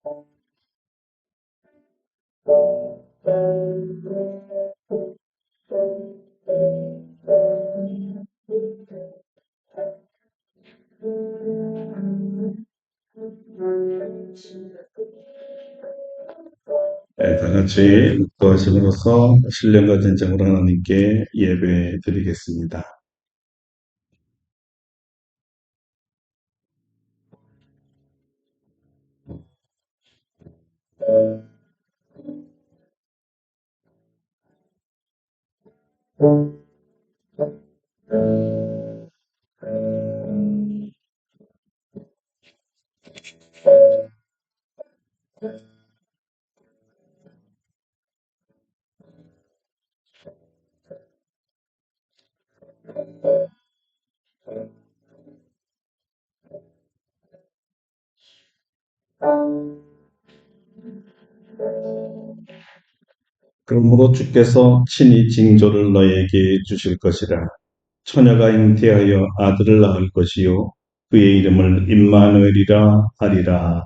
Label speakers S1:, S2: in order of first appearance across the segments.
S1: 네, 다 같이 도와심으로써 신령과 진정으로 하나님께 예배 드리겠습니다. 그러므로 주께서 친히 징조를 너에게 주실 것이라. 처녀가 잉태하여 아들을 낳을 것이요 그의 이름을 임마누엘이라 하리라.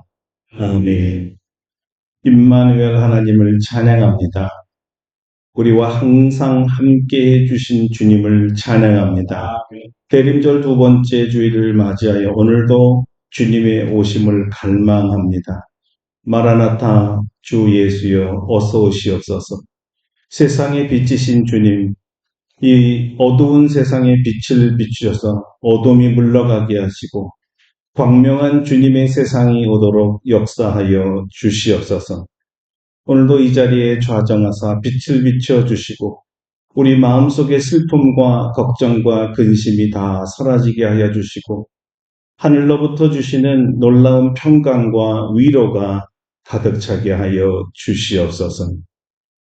S1: 아멘. 임마누엘 하나님을 찬양합니다. 우리와 항상 함께해 주신 주님을 찬양합니다. 대림절 두 번째 주일을 맞이하여 오늘도 주님의 오심을 갈망합니다. 마라나타 주 예수여 어서 오시옵소서. 세상의 빛이신 주님, 이 어두운 세상에 빛을 비추셔서 어둠이 물러가게 하시고 광명한 주님의 세상이 오도록 역사하여 주시옵소서. 오늘도 이 자리에 좌정하사 빛을 비춰주시고 우리 마음속의 슬픔과 걱정과 근심이 다 사라지게 하여 주시고 하늘로부터 주시는 놀라운 평강과 위로가 가득 차게 하여 주시옵소서.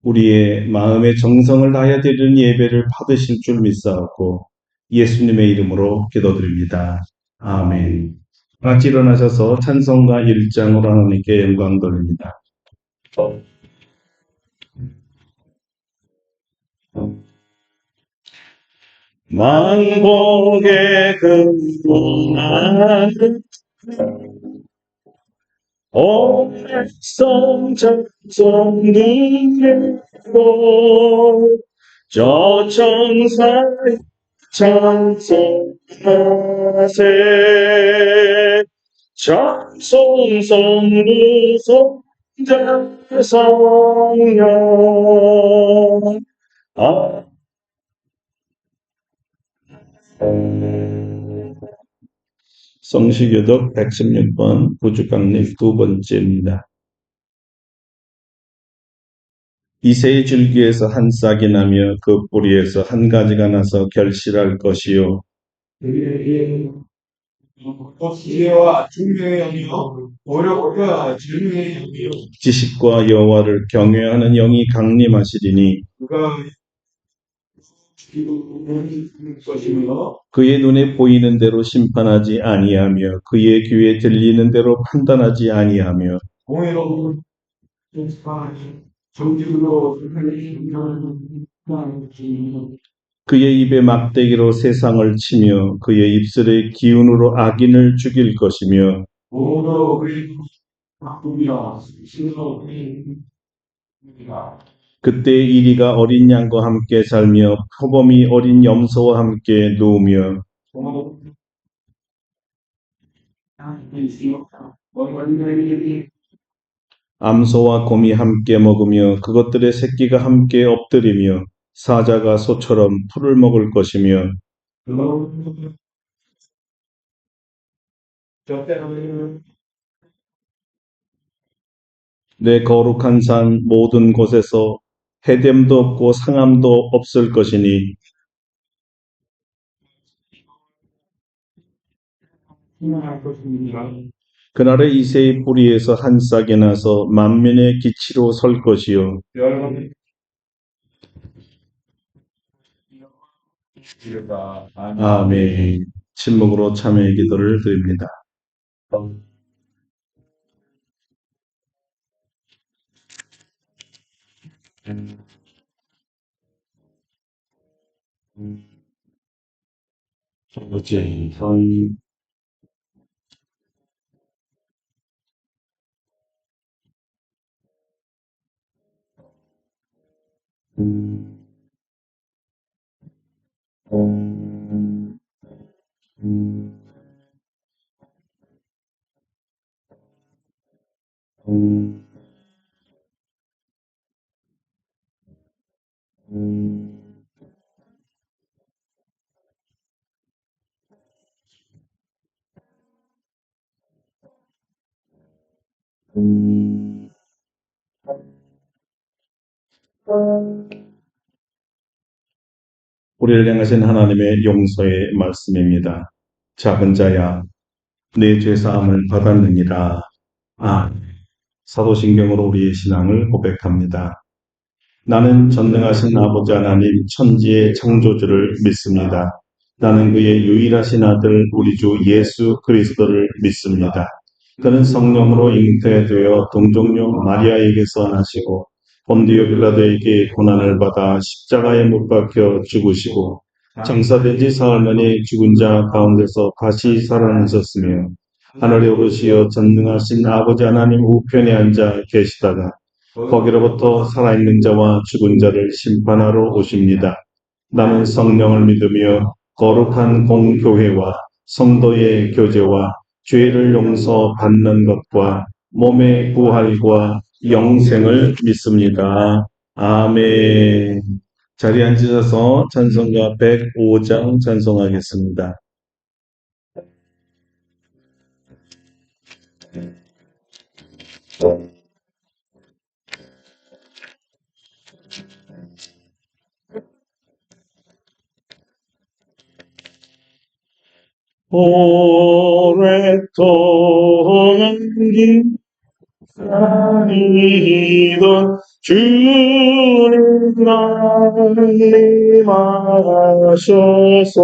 S1: 우리의 마음의 정성을 다하여 드리는 예배를 받으실 줄 믿사옵고 예수님의 이름으로 기도드립니다. 아멘. 같이 일어나셔서 찬송가 1장으로 하나님께 영광 돌립니다. 만복의 근원한 오백성 눈물로 저 천사의 찬송하세 찬송 성부 성자 성령 성시교독 116번 구주강림 두 번째입니다. 이새의 줄기에서 한 싹이 나며 그 뿌리에서 한 가지가 나서 결실할 것이요. 지혜와 중명의 영이요 어렵과 진리의 영이요 지식과 여호와를 경외하는 영이 강림하시리니 그가 그의 눈에 보이는 대로 심판하지 아니하며 그의 귀에 들리는 대로 판단하지 아니하며 공의로 정직으로 그의 입에 막대기로 세상을 치며 그의 입술의 기운으로 악인을 죽일 것이며 그때 이리가 어린 양과 함께 살며 표범이 어린 염소와 함께 누우며 암소와 곰이 함께 먹으며 그것들의 새끼가 함께 엎드리며 사자가 소처럼 풀을 먹을 것이며 내 거룩한 산 모든 곳에서 해됨도 없고 상함도 없을 것이니 그날에 이새의 뿌리에서 한 싹이 나서 만민의 기치로 설 것이요 아멘. 침묵으로 참여의 기도를 드립니다. 어제 선 우리를 향하신 하나님의 용서의 말씀입니다. 작은 자야, 내 죄사함을 받았느니라. 아, 사도신경으로 우리의 신앙을 고백합니다. 나는 전능하신 아버지 하나님 천지의 창조주를 믿습니다. 나는 그의 유일하신 아들 우리 주 예수 그리스도를 믿습니다. 그는 성령으로 잉태되어 동정녀 마리아에게서 나시고 본디오 빌라도에게 고난을 받아 십자가에 못 박혀 죽으시고 장사된 지 사흘 만에 죽은 자 가운데서 다시 살아나셨으며 하늘에 오르시어 전능하신 아버지 하나님 우편에 앉아 계시다가 거기로부터 살아있는 자와 죽은 자를 심판하러 오십니다. 나는 성령을 믿으며 거룩한 공교회와 성도의 교제와 죄를 용서받는 것과 몸의 부활과 영생을 믿습니다. 아멘. 자리에 앉으셔서 찬송가 105장 찬송하겠습니다. 오랫동안 기다리던 주님 말씀하셔서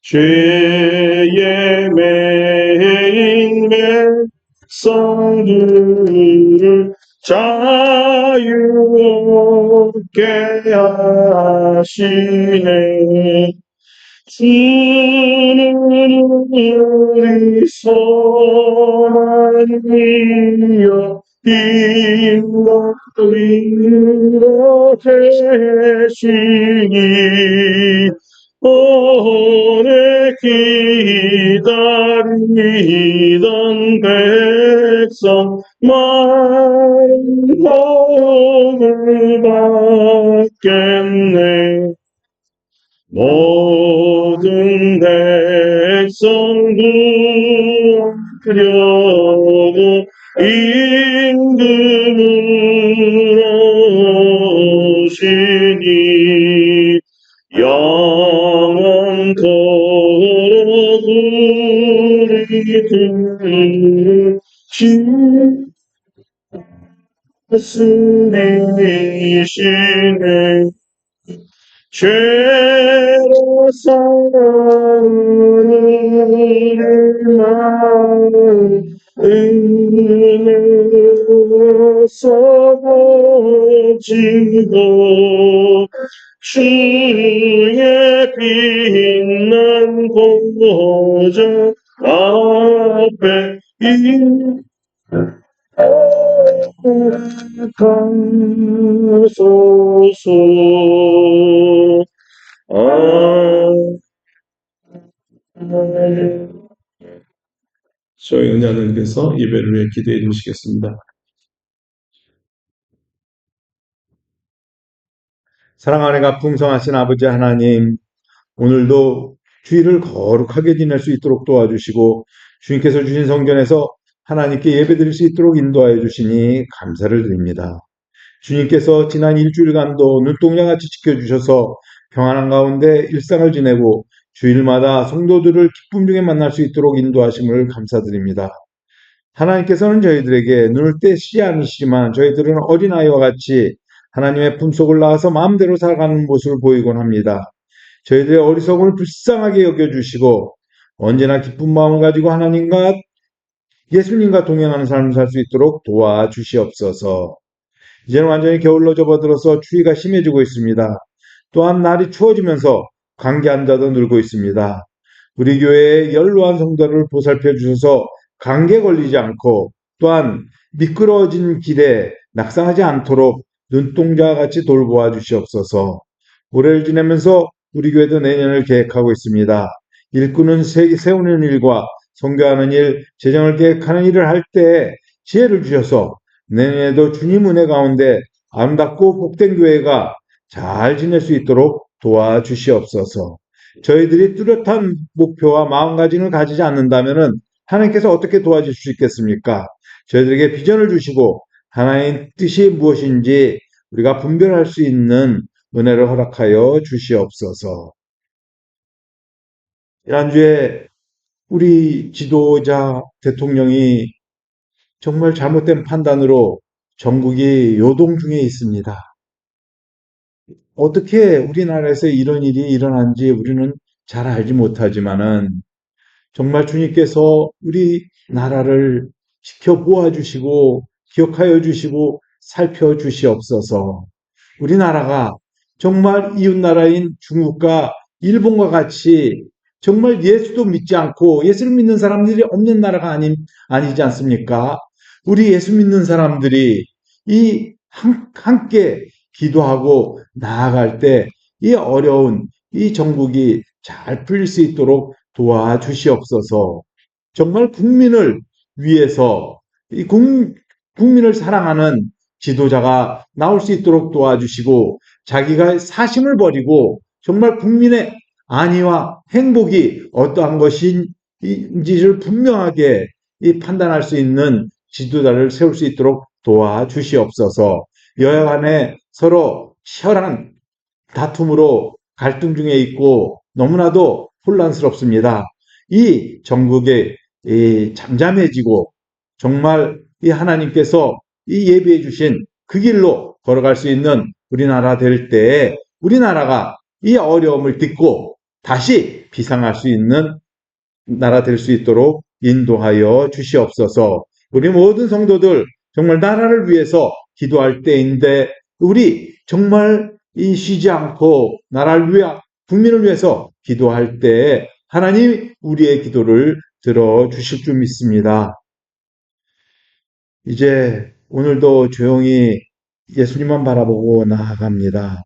S1: 죄의 매인 백성들을 자유롭게 하시네. 주는 우리 소망이여 인도리로 되시니 오래 기다리던 백성 많은 복을 받겠네. 모든 백성들 하려고 임금으로 오시니 영원토록 우리 들으신 말씀이시네. 죄로 싸우는 마음 은혜로서 보지고 주의 빛난 보좌 앞에 감소서. 저희 은혜하나님께서 예배를 위해 기도해 주시겠습니다.
S2: 사랑하는 풍성하신 아버지 하나님, 오늘도 주일을 거룩하게 지낼 수 있도록 도와주시고 주님께서 주신 성전에서 하나님께 예배드릴 수 있도록 인도하여 주시니 감사를 드립니다. 주님께서 지난 일주일간도 눈동자같이 지켜주셔서 평안한 가운데 일상을 지내고 주일마다 성도들을 기쁨 중에 만날 수 있도록 인도하심을 감사드립니다. 하나님께서는 저희들에게 눈을 떼시지 않으시지만 저희들은 어린아이와 같이 하나님의 품속을 나와서 마음대로 살아가는 모습을 보이곤 합니다. 저희들의 어리석음을 불쌍하게 여겨주시고 언제나 기쁜 마음을 가지고 하나님과 예수님과 동행하는 삶을 살 수 있도록 도와주시옵소서. 이제는 완전히 겨울로 접어들어서 추위가 심해지고 있습니다. 또한 날이 추워지면서 감기 환자도 늘고 있습니다. 우리 교회의 연로한 성도를 보살펴 주셔서 감기에 걸리지 않고 또한 미끄러진 길에 낙상하지 않도록 눈동자와 같이 돌보아 주시옵소서. 올해를 지내면서 우리 교회도 내년을 계획하고 있습니다. 일꾼은 세우는 일과 선교하는 일, 재정을 계획하는 일을 할 때 지혜를 주셔서 내년에도 주님 은혜 가운데 아름답고 복된 교회가 잘 지낼 수 있도록 도와주시옵소서. 저희들이 뚜렷한 목표와 마음가짐을 가지지 않는다면 하나님께서 어떻게 도와주실 수 있겠습니까? 저희들에게 비전을 주시고 하나님의 뜻이 무엇인지 우리가 분별할 수 있는 은혜를 허락하여 주시옵소서. 지난주에 우리 지도자 대통령이 정말 잘못된 판단으로 전국이 요동 중에 있습니다. 어떻게 우리나라에서 이런 일이 일어난지 우리는 잘 알지 못하지만은 정말 주님께서 우리 나라를 지켜보아 주시고 기억하여 주시고 살펴 주시옵소서. 우리나라가 정말 이웃나라인 중국과 일본과 같이 정말 예수도 믿지 않고 예수를 믿는 사람들이 없는 나라가 아니지 않습니까? 우리 예수 믿는 사람들이 함께 기도하고 나아갈 때 이 어려운 이 정국이 잘 풀릴 수 있도록 도와주시옵소서. 정말 국민을 위해서 국민을 사랑하는 지도자가 나올 수 있도록 도와주시고 자기가 사심을 버리고 정말 국민의 안위와 행복이 어떠한 것인지를 분명하게 판단할 수 있는 지도자를 세울 수 있도록 도와주시옵소서. 여야 간에 서로 치열한 다툼으로 갈등 중에 있고 너무나도 혼란스럽습니다. 이 전국에 잠잠해지고 정말 이 하나님께서 이 예비해 주신 그 길로 걸어갈 수 있는 우리나라 될 때에 우리나라가 이 어려움을 딛고 다시 비상할 수 있는 나라 될 수 있도록 인도하여 주시옵소서. 우리 모든 성도들 정말 나라를 위해서 기도할 때인데 우리 정말 이 쉬지 않고 나라를 위해 국민을 위해서 기도할 때 하나님 우리의 기도를 들어 주실 줄 믿습니다. 이제 오늘도 조용히 예수님만 바라보고 나아갑니다.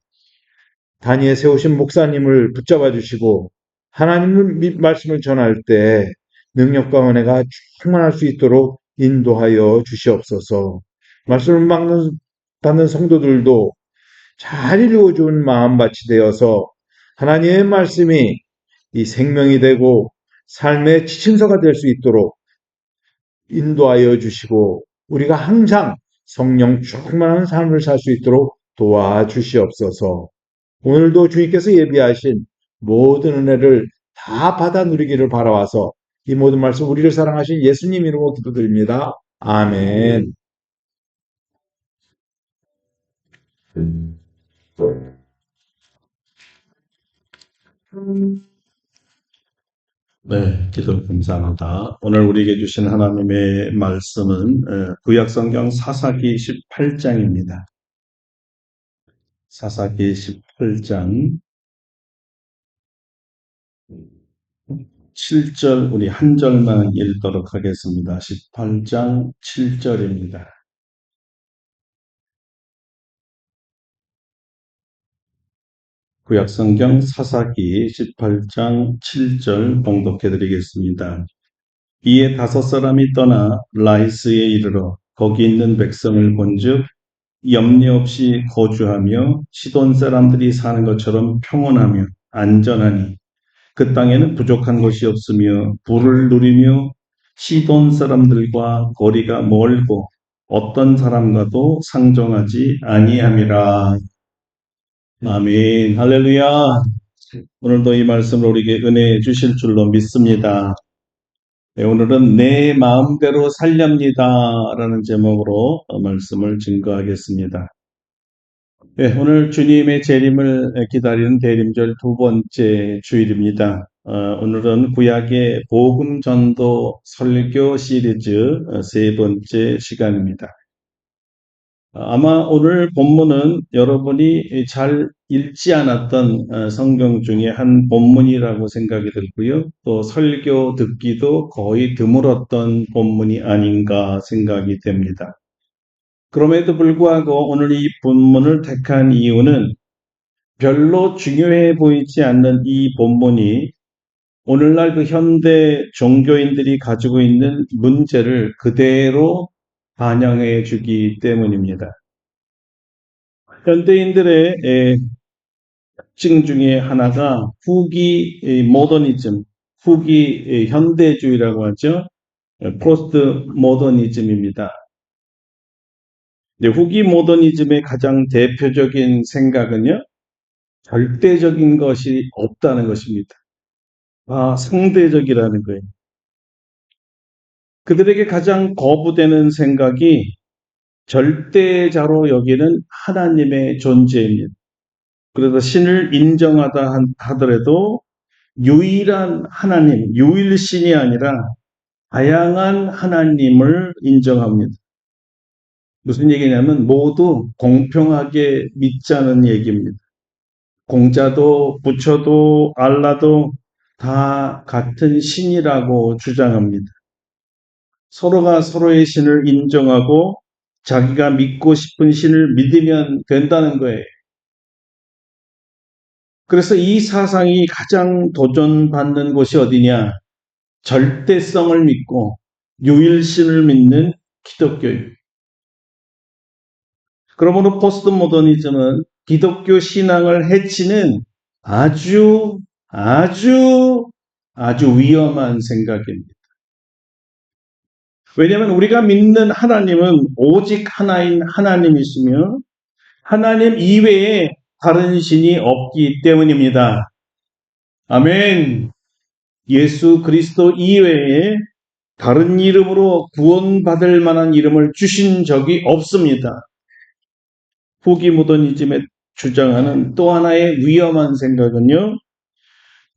S2: 단위에 세우신 목사님을 붙잡아 주시고 하나님 말씀을 전할 때 능력과 은혜가 충만할 수 있도록 인도하여 주시옵소서. 말씀을 받는 성도들도 잘 읽어준 마음밭이 되어서 하나님의 말씀이 이 생명이 되고 삶의 지침서가 될 수 있도록 인도하여 주시고 우리가 항상 성령 충만한 삶을 살 수 있도록 도와주시옵소서. 오늘도 주님께서 예비하신 모든 은혜를 다 받아 누리기를 바라와서 이 모든 말씀 우리를 사랑하신 예수님 이름으로 기도드립니다. 아멘.
S1: 네, 기도 감사합니다. 오늘 우리에게 주신 하나님의 말씀은 구약성경 사사기 18장입니다. 사사기 18장 7절 우리 한 절만 읽도록 하겠습니다. 18장 7절입니다. 구약성경 사사기 18장 7절 봉독해 드리겠습니다. 이에 5사람이 떠나 라이스에 이르러 거기 있는 백성을 본즉 염려 없이 거주하며 시돈 사람들이 사는 것처럼 평온하며 안전하니 그 땅에는 부족한 것이 없으며 부를 누리며 시돈 사람들과 거리가 멀고 어떤 사람과도 상종하지 아니함이라. 아멘. 할렐루야. 오늘도 이 말씀을 우리에게 은혜해 주실 줄로 믿습니다. 네, 오늘은 내 마음대로 살렵니다 라는 제목으로 말씀을 증거하겠습니다. 네, 오늘 주님의 재림을 기다리는 대림절 두 번째 주일입니다. 오늘은 구약의 복음 전도 설교 시리즈 세 번째 시간입니다. 아마 오늘 본문은 여러분이 잘 읽지 않았던 성경 중에 한 본문이라고 생각이 들고요. 또 설교 듣기도 거의 드물었던 본문이 아닌가 생각이 됩니다. 그럼에도 불구하고 오늘 이 본문을 택한 이유는 별로 중요해 보이지 않는 이 본문이 오늘날 그 현대 종교인들이 가지고 있는 문제를 그대로 반영해 주기 때문입니다. 현대인들의 특징 중에 하나가 후기 모더니즘, 후기 현대주의라고 하죠. 포스트 모더니즘입니다. 후기 모더니즘의 가장 대표적인 생각은요, 절대적인 것이 없다는 것입니다. 상대적이라는 거예요. 그들에게 가장 거부되는 생각이 절대자로 여기는 하나님의 존재입니다. 그래서 신을 인정하다 하더라도 유일한 하나님, 유일신이 아니라 다양한 하나님을 인정합니다. 무슨 얘기냐면 모두 공평하게 믿자는 얘기입니다. 공자도 부처도 알라도 다 같은 신이라고 주장합니다. 서로가 서로의 신을 인정하고 자기가 믿고 싶은 신을 믿으면 된다는 거예요. 그래서 이 사상이 가장 도전받는 곳이 어디냐? 절대성을 믿고 유일신을 믿는 기독교입니다. 그러므로 포스트 모더니즘은 기독교 신앙을 해치는 아주 아주 아주 위험한 생각입니다. 왜냐하면 우리가 믿는 하나님은 오직 하나인 하나님이시며 하나님 이외에 다른 신이 없기 때문입니다. 아멘. 예수 그리스도 이외에 다른 이름으로 구원받을 만한 이름을 주신 적이 없습니다. 후기 모더니즘에 주장하는 또 하나의 위험한 생각은요,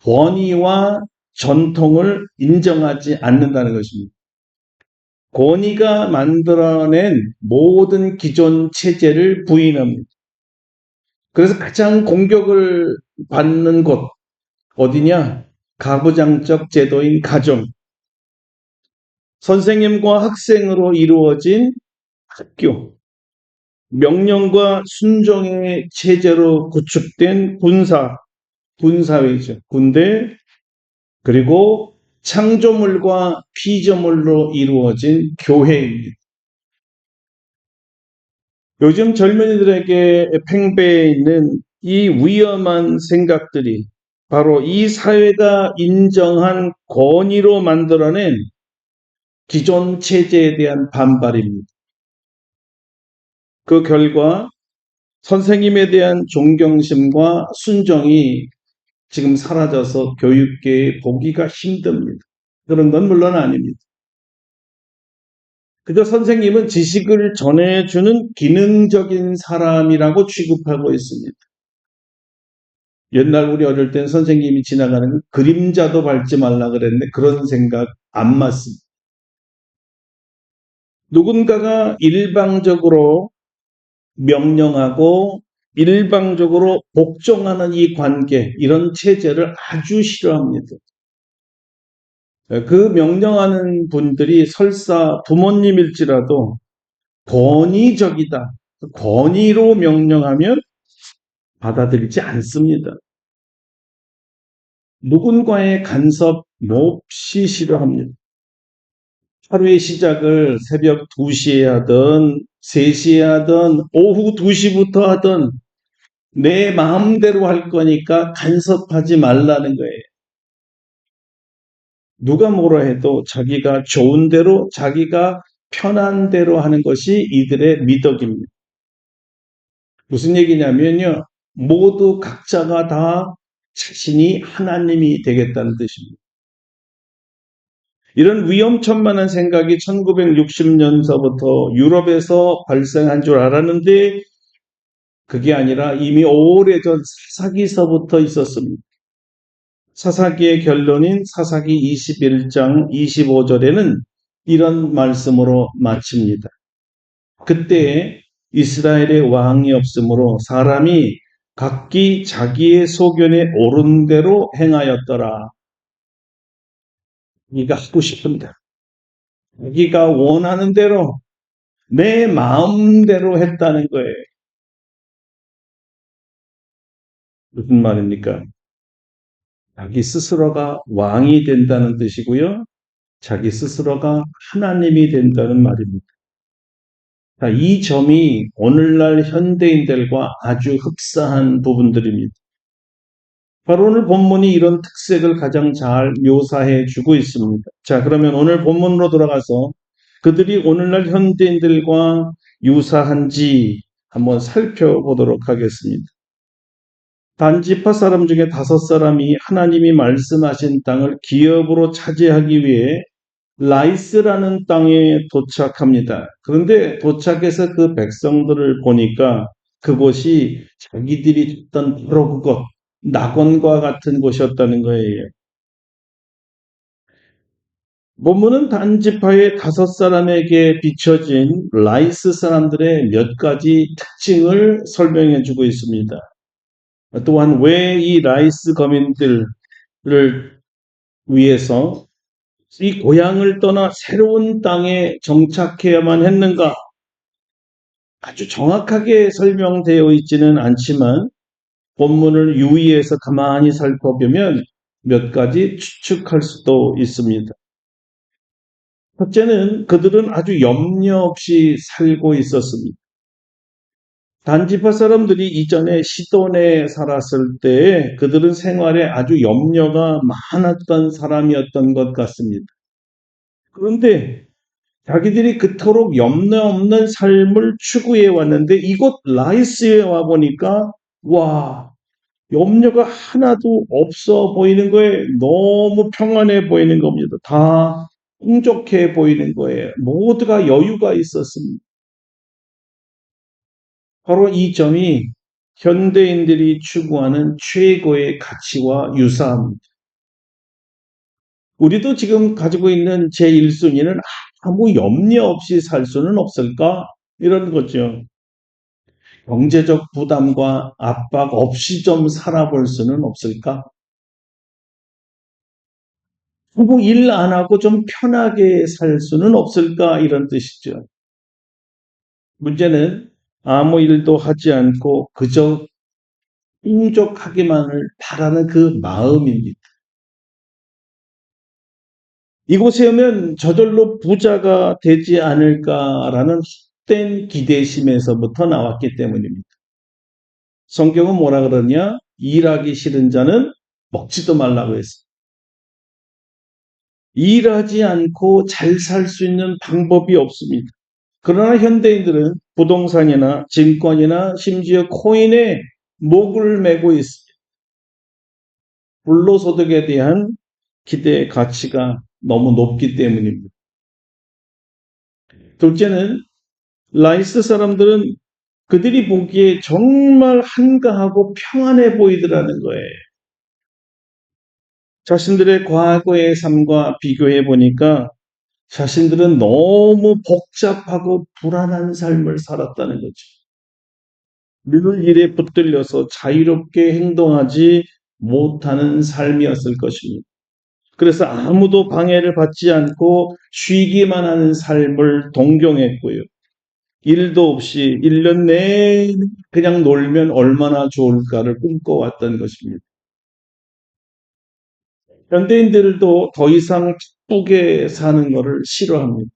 S1: 권위와 전통을 인정하지 않는다는 것입니다. 권위가 만들어낸 모든 기존 체제를 부인합니다. 그래서 가장 공격을 받는 곳 어디냐? 가부장적 제도인 가정, 선생님과 학생으로 이루어진 학교, 명령과 순종의 체제로 구축된 군사회죠. 군대, 그리고 창조물과 피조물로 이루어진 교회입니다. 요즘 젊은이들에게 팽배해 있는 이 위험한 생각들이 바로 이 사회가 인정한 권위로 만들어낸 기존 체제에 대한 반발입니다. 그 결과 선생님에 대한 존경심과 순정이 지금 사라져서 교육계에 보기가 힘듭니다. 그런 건 물론 아닙니다. 그저 선생님은 지식을 전해주는 기능적인 사람이라고 취급하고 있습니다. 옛날 우리 어릴 땐 선생님이 지나가는 그림자도 밟지 말라 그랬는데 그런 생각 안 맞습니다. 누군가가 일방적으로 명령하고 일방적으로 복종하는 이 관계, 이런 체제를 아주 싫어합니다. 그 명령하는 분들이 설사 부모님일지라도 권위적이다. 권위로 명령하면 받아들이지 않습니다. 누군가의 간섭 몹시 싫어합니다. 하루의 시작을 새벽 2시에 하든 3시에 하든 오후 2시부터 하든 내 마음대로 할 거니까 간섭하지 말라는 거예요. 누가 뭐라 해도 자기가 좋은 대로, 자기가 편한 대로 하는 것이 이들의 미덕입니다. 무슨 얘기냐면요, 모두 각자가 다 자신이 하나님이 되겠다는 뜻입니다. 이런 위험천만한 생각이 1960년서부터 유럽에서 발생한 줄 알았는데 그게 아니라 이미 오래전 사사기서부터 있었습니다. 사사기의 결론인 사사기 21장 25절에는 이런 말씀으로 마칩니다. 그때 이스라엘의 왕이 없으므로 사람이 각기 자기의 소견에 옳은 대로 행하였더라. 자기가 하고 싶은 대로, 자기가 원하는 대로, 내 마음대로 했다는 거예요. 무슨 말입니까? 자기 스스로가 왕이 된다는 뜻이고요. 자기 스스로가 하나님이 된다는 말입니다. 자, 이 점이 오늘날 현대인들과 아주 흡사한 부분들입니다. 바로 오늘 본문이 이런 특색을 가장 잘 묘사해 주고 있습니다. 자, 그러면 오늘 본문으로 돌아가서 그들이 오늘날 현대인들과 유사한지 한번 살펴보도록 하겠습니다. 단지파 사람 중에 5사람이 하나님이 말씀하신 땅을 기업으로 차지하기 위해 라이스라는 땅에 도착합니다. 그런데 도착해서 그 백성들을 보니까 그곳이 자기들이 듣던 바로 그곳, 낙원과 같은 곳이었다는 거예요. 본문은 단지파의 5사람에게 비춰진 라이스 사람들의 몇 가지 특징을 설명해 주고 있습니다. 또한 왜 이 라이스 거민들을 위해서 이 고향을 떠나 새로운 땅에 정착해야만 했는가? 아주 정확하게 설명되어 있지는 않지만 본문을 유의해서 가만히 살펴보면 몇 가지 추측할 수도 있습니다. 첫째는 그들은 아주 염려 없이 살고 있었습니다. 단지파 사람들이 이전에 시돈에 살았을 때 그들은 생활에 아주 염려가 많았던 사람이었던 것 같습니다. 그런데 자기들이 그토록 염려 없는 삶을 추구해 왔는데 이곳 라이스에 와 보니까 와, 염려가 하나도 없어 보이는 거예요. 너무 평안해 보이는 겁니다. 다 풍족해 보이는 거예요. 모두가 여유가 있었습니다. 바로 이 점이 현대인들이 추구하는 최고의 가치와 유사합니다. 우리도 지금 가지고 있는 제1순위는 아무 염려 없이 살 수는 없을까? 이런 거죠. 경제적 부담과 압박 없이 좀 살아볼 수는 없을까? 뭐 일 안 하고 좀 편하게 살 수는 없을까? 이런 뜻이죠. 문제는 아무 일도 하지 않고 그저 풍족하기만을 바라는 그 마음입니다. 이곳에 오면 저절로 부자가 되지 않을까라는 헛된 기대심에서부터 나왔기 때문입니다. 성경은 뭐라 그러냐? 일하기 싫은 자는 먹지도 말라고 했어요. 일하지 않고 잘 살 수 있는 방법이 없습니다. 그러나 현대인들은 부동산이나 증권이나 심지어 코인에 목을 매고 있습니다. 불로소득에 대한 기대 가치가 너무 높기 때문입니다. 둘째는 라이스 사람들은 그들이 보기에 정말 한가하고 평안해 보이더라는 거예요. 자신들의 과거의 삶과 비교해 보니까 자신들은 너무 복잡하고 불안한 삶을 살았다는 거죠. 늘 일에 붙들려서 자유롭게 행동하지 못하는 삶이었을 것입니다. 그래서 아무도 방해를 받지 않고 쉬기만 하는 삶을 동경했고요. 일도 없이 1년 내내 그냥 놀면 얼마나 좋을까를 꿈꿔왔던 것입니다. 현대인들도 더 이상 바쁘게 사는 것을 싫어합니다.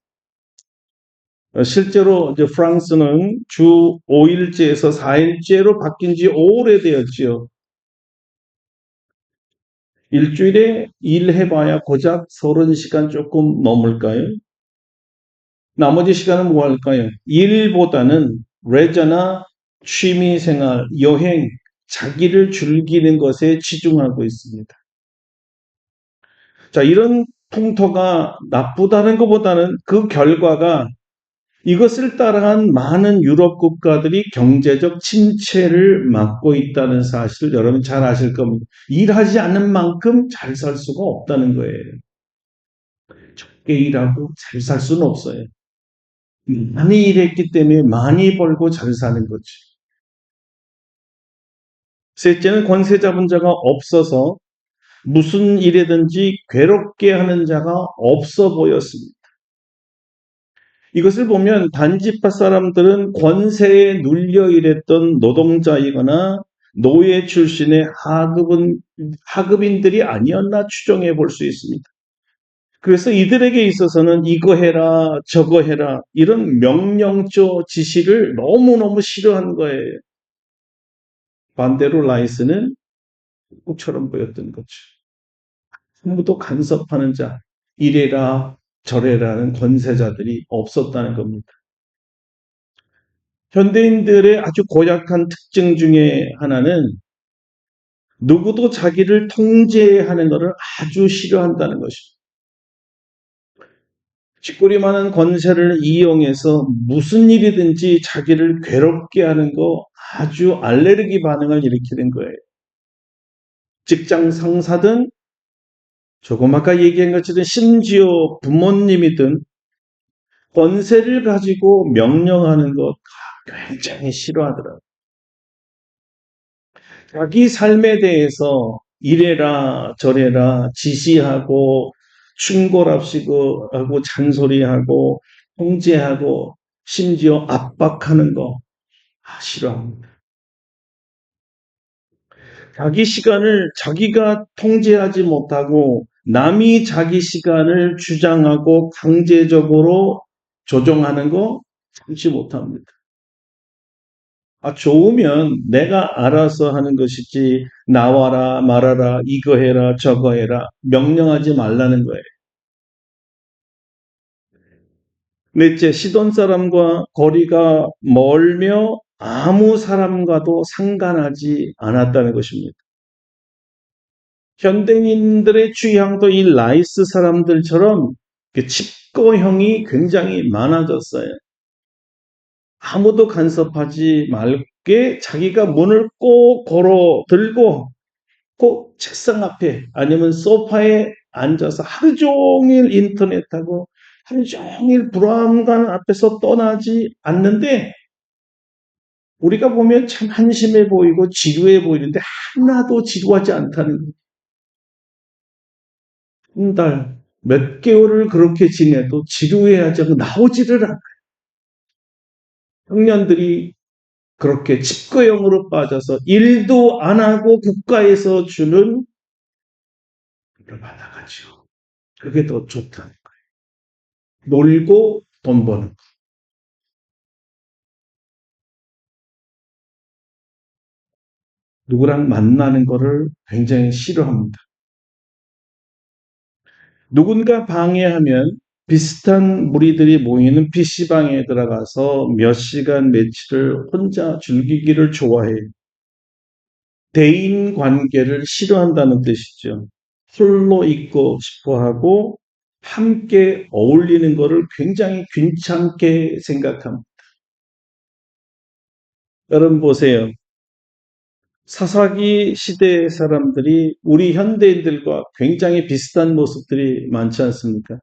S1: 실제로 이제 프랑스는 주 5일제에서 4일제로 바뀐 지 오래되었지요. 일주일에 일해봐야 고작 30시간 조금 넘을까요? 나머지 시간은 뭐 할까요? 일보다는 레저나 취미생활, 여행, 자기를 즐기는 것에 치중하고 있습니다. 자, 이런 풍토가 나쁘다는 것보다는 그 결과가 이것을 따라한 많은 유럽 국가들이 경제적 침체를 맞고 있다는 사실을 여러분 잘 아실 겁니다. 일하지 않는 만큼 잘 살 수가 없다는 거예요. 적게 일하고 잘 살 수는 없어요. 많이 일했기 때문에 많이 벌고 잘 사는 거지. 셋째는 권세 잡은 자가 없어서 무슨 일이든지 괴롭게 하는 자가 없어 보였습니다. 이것을 보면 단지파 사람들은 권세에 눌려 일했던 노동자이거나 노예 출신의 하급인들이 아니었나 추정해 볼 수 있습니다. 그래서 이들에게 있어서는 이거 해라, 저거 해라, 이런 명령조 지시를 너무너무 싫어한 거예요. 반대로 라이스는 국처럼 보였던 거죠. 아무도 간섭하는 자, 이래라 저래라는 권세자들이 없었다는 겁니다. 현대인들의 아주 고약한 특징 중에 하나는 누구도 자기를 통제하는 것을 아주 싫어한다는 것입니다. 쥐꼬리 많은 권세를 이용해서 무슨 일이든지 자기를 괴롭게 하는 거 아주 알레르기 반응을 일으키는 거예요. 직장 상사든 조금 아까 얘기한 것처럼 심지어 부모님이든 권세를 가지고 명령하는 것 굉장히 싫어하더라고요. 자기 삶에 대해서 이래라 저래라 지시하고 충고랍시고 하고 잔소리하고 통제하고 심지어 압박하는 거 싫어합니다. 자기 시간을 자기가 통제하지 못하고 남이 자기 시간을 주장하고 강제적으로 조종하는 거 참지 못합니다. 좋으면 내가 알아서 하는 것이지 나와라 말아라 이거 해라 저거 해라 명령하지 말라는 거예요. 넷째, 시돈 사람과 거리가 멀며 아무 사람과도 상관하지 않았다는 것입니다. 현대인들의 취향도 이 라이스 사람들처럼 칩거형이 굉장히 많아졌어요. 아무도 간섭하지 말게 자기가 문을 꼭 걸어 들고 꼭 책상 앞에 아니면 소파에 앉아서 하루 종일 인터넷하고 하루 종일 브라운관 앞에서 떠나지 않는데 우리가 보면 참 한심해 보이고 지루해 보이는데 하나도 지루하지 않다는 거예요. 한 달, 몇 개월을 그렇게 지내도 지루해하지 않고 나오지를 않아요. 청년들이 그렇게 칩거형으로 빠져서 일도 안 하고 국가에서 주는 걸 받아가죠. 그게 더 좋다는 거예요. 놀고 돈 버는 거. 누구랑 만나는 거를 굉장히 싫어합니다. 누군가 방해하면 비슷한 무리들이 모이는 PC방에 들어가서 몇 시간 며칠을 혼자 즐기기를 좋아해요. 대인 관계를 싫어한다는 뜻이죠. 홀로 있고 싶어 하고 함께 어울리는 것을 굉장히 귀찮게 생각합니다. 여러분 보세요. 사사기 시대의 사람들이 우리 현대인들과 굉장히 비슷한 모습들이 많지 않습니까?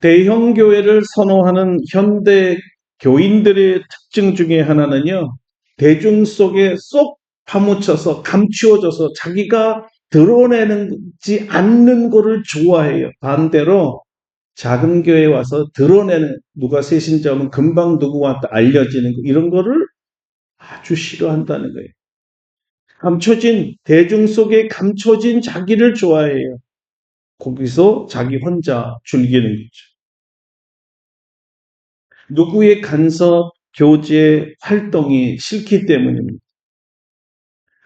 S1: 대형 교회를 선호하는 현대 교인들의 특징 중에 하나는요, 대중 속에 쏙 파묻혀서 감추어져서 자기가 드러내지 않는 것을 좋아해요. 반대로 작은 교회에 와서 드러내는 누가 새신자면 금방 누구한테 알려지는 거, 이런 거를 아주 싫어한다는 거예요. 감춰진 대중 속에 감춰진 자기를 좋아해요. 거기서 자기 혼자 즐기는 거죠. 누구의 간섭, 교제, 활동이 싫기 때문입니다.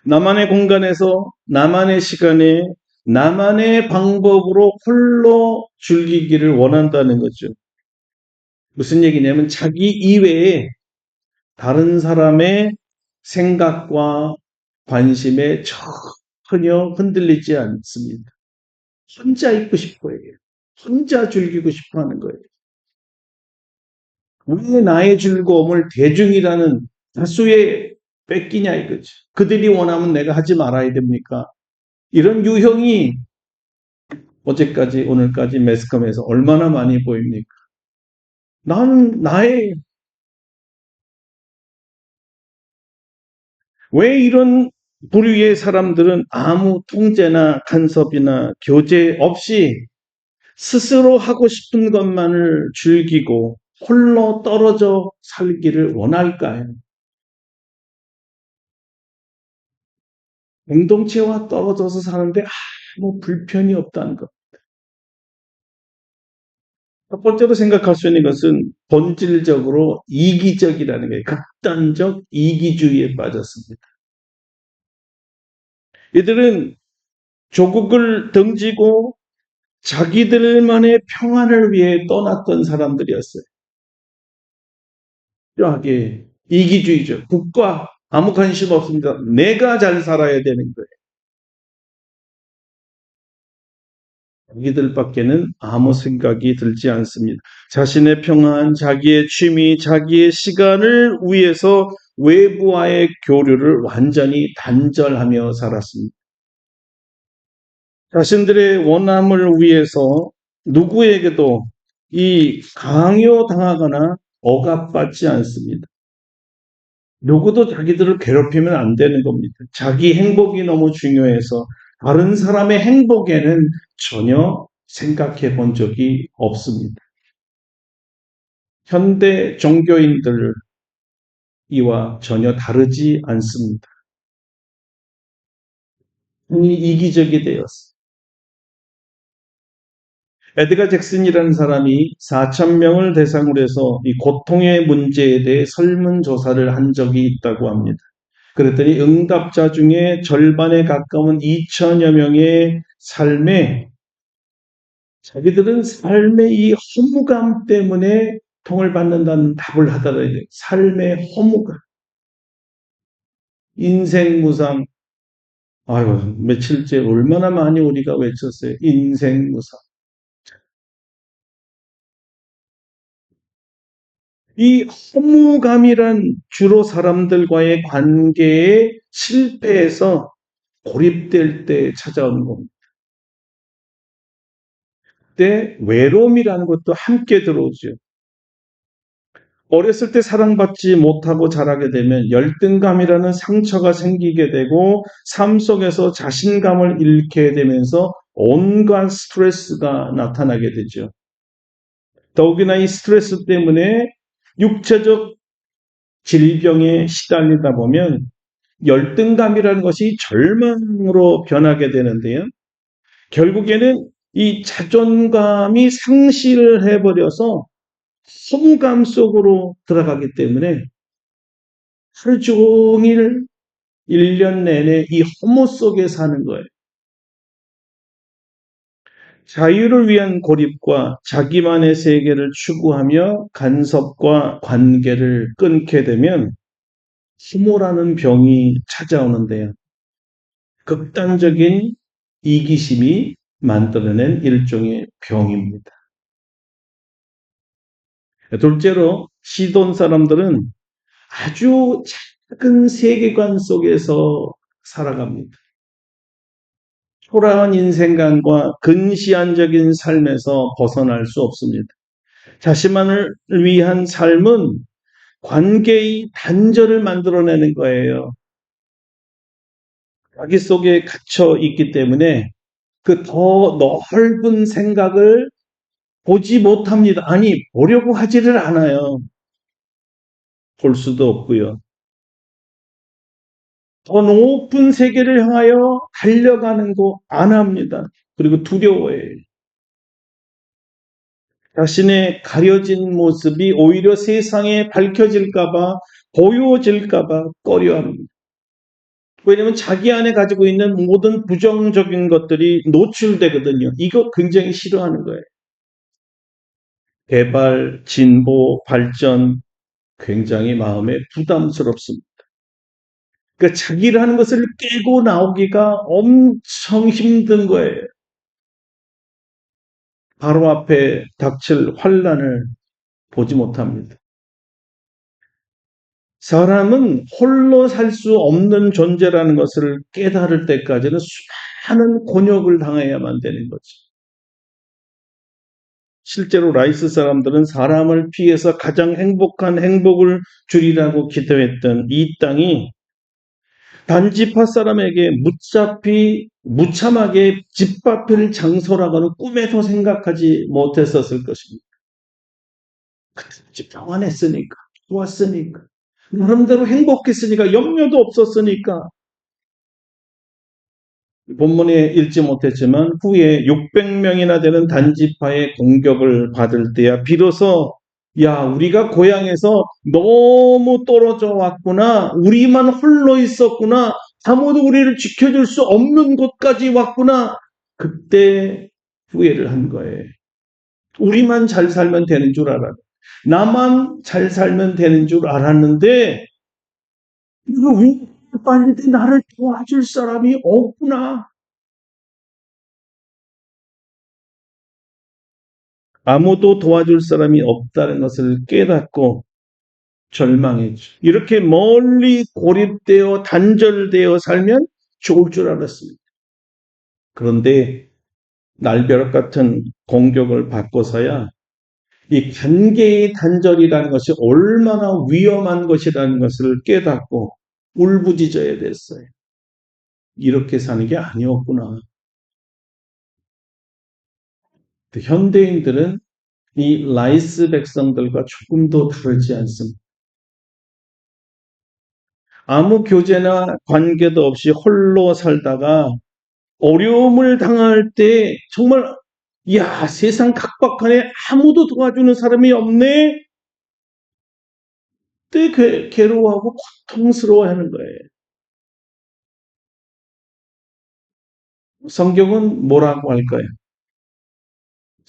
S1: 나만의 공간에서 나만의 시간에 나만의 방법으로 홀로 즐기기를 원한다는 거죠. 무슨 얘기냐면 자기 이외에 다른 사람의 생각과 관심에 전혀 흔들리지 않습니다. 혼자 있고 싶어 해요. 혼자 즐기고 싶어 하는 거예요. 왜 나의 즐거움을 대중이라는 다수에 뺏기냐 이거죠. 그들이 원하면 내가 하지 말아야 됩니까? 이런 유형이 어제까지 오늘까지 매스컴에서 얼마나 많이 보입니까? 나는 나의 왜 이런 부류의 사람들은 아무 통제나 간섭이나 교제 없이 스스로 하고 싶은 것만을 즐기고 홀로 떨어져 살기를 원할까요? 공동체와 떨어져서 사는데 아무 불편이 없다는 것. 첫 번째로 생각할 수 있는 것은 본질적으로 이기적이라는 거예요. 극단적 이기주의에 빠졌습니다. 이들은 조국을 등지고 자기들만의 평안을 위해 떠났던 사람들이었어요. 묘하게 이기주의죠. 국가 아무 관심 없습니다. 내가 잘 살아야 되는 거예요. 자기들밖에는 아무 생각이 들지 않습니다. 자신의 평안, 자기의 취미, 자기의 시간을 위해서 외부와의 교류를 완전히 단절하며 살았습니다. 자신들의 원함을 위해서 누구에게도 이 강요당하거나 억압받지 않습니다. 누구도 자기들을 괴롭히면 안 되는 겁니다. 자기 행복이 너무 중요해서 다른 사람의 행복에는 전혀 생각해 본 적이 없습니다. 현대 종교인들 이와 전혀 다르지 않습니다. 흔히 이기적이 되었습니다. 에드가 잭슨이라는 사람이 4,000명을 대상으로 해서 이 고통의 문제에 대해 설문조사를 한 적이 있다고 합니다. 그랬더니 응답자 중에 절반에 가까운 2천여 명의 삶에 자기들은 삶의 이 허무감 때문에 통을 받는다는 답을 하더라고요. 삶의 허무감. 인생 무상. 아유, 며칠째 얼마나 많이 우리가 외쳤어요. 인생 무상. 이 허무감이란 주로 사람들과의 관계에 실패해서 고립될 때 찾아오는 겁니다. 그때 외로움이라는 것도 함께 들어오죠. 어렸을 때 사랑받지 못하고 자라게 되면 열등감이라는 상처가 생기게 되고 삶 속에서 자신감을 잃게 되면서 온갖 스트레스가 나타나게 되죠. 더욱이나 이 스트레스 때문에 육체적 질병에 시달리다 보면 열등감이라는 것이 절망으로 변하게 되는데요. 결국에는 이 자존감이 상실을 해버려서 허무감 속으로 들어가기 때문에 하루 종일 1년 내내 이 허무 속에 사는 거예요. 자유를 위한 고립과 자기만의 세계를 추구하며 간섭과 관계를 끊게 되면 수모라는 병이 찾아오는데요. 극단적인 이기심이 만들어낸 일종의 병입니다. 둘째로 시돈 사람들은 아주 작은 세계관 속에서 살아갑니다. 초라한 인생관과 근시안적인 삶에서 벗어날 수 없습니다. 자신만을 위한 삶은 관계의 단절을 만들어내는 거예요. 자기 속에 갇혀 있기 때문에 그 더 넓은 생각을 보지 못합니다. 아니, 보려고 하지를 않아요. 볼 수도 없고요. 더 높은 세계를 향하여 달려가는 거 안 합니다. 그리고 두려워해요. 자신의 가려진 모습이 오히려 세상에 밝혀질까봐, 보여질까봐 꺼려합니다. 왜냐하면 자기 안에 가지고 있는 모든 부정적인 것들이 노출되거든요. 이거 굉장히 싫어하는 거예요. 개발, 진보, 발전 굉장히 마음에 부담스럽습니다. 그러니까 자기라는 것을 깨고 나오기가 엄청 힘든 거예요. 바로 앞에 닥칠 환란을 보지 못합니다. 사람은 홀로 살 수 없는 존재라는 것을 깨달을 때까지는 수많은 곤욕을 당해야만 되는 거죠. 실제로 라이스 사람들은 사람을 피해서 가장 행복한 행복을 주리라고 기도했던 이 땅이 단지파 사람에게 무참하게 짓밟힐 장소라고는 꿈에도 생각하지 못했었을 것입니다. 그때 평안했으니까, 좋았으니까, 나름대로 행복했으니까, 염려도 없었으니까. 본문에 읽지 못했지만 후에 600명이나 되는 단지파의 공격을 받을 때야 비로소 야, 우리가 고향에서 너무 떨어져 왔구나. 우리만 홀로 있었구나. 아무도 우리를 지켜줄 수 없는 곳까지 왔구나. 그때 후회를 한 거예요. 우리만 잘 살면 되는 줄 알았는데, 나만 잘 살면 되는 줄 알았는데, 이거 왜 빨리 나를 도와줄 사람이 없구나. 아무도 도와줄 사람이 없다는 것을 깨닫고 절망했죠. 이렇게 멀리 고립되어 단절되어 살면 좋을 줄 알았습니다. 그런데 날벼락 같은 공격을 받고서야 이 관계의 단절이라는 것이 얼마나 위험한 것이라는 것을 깨닫고 울부짖어야 됐어요. 이렇게 사는 게 아니었구나. 현대인들은 이 라이스 백성들과 조금도 다르지 않습니다. 아무 교제나 관계도 없이 홀로 살다가 어려움을 당할 때 정말 야, 세상 각박하네. 아무도 도와주는 사람이 없네. 그때 괴로워하고 고통스러워하는 거예요. 성경은 뭐라고 할까요?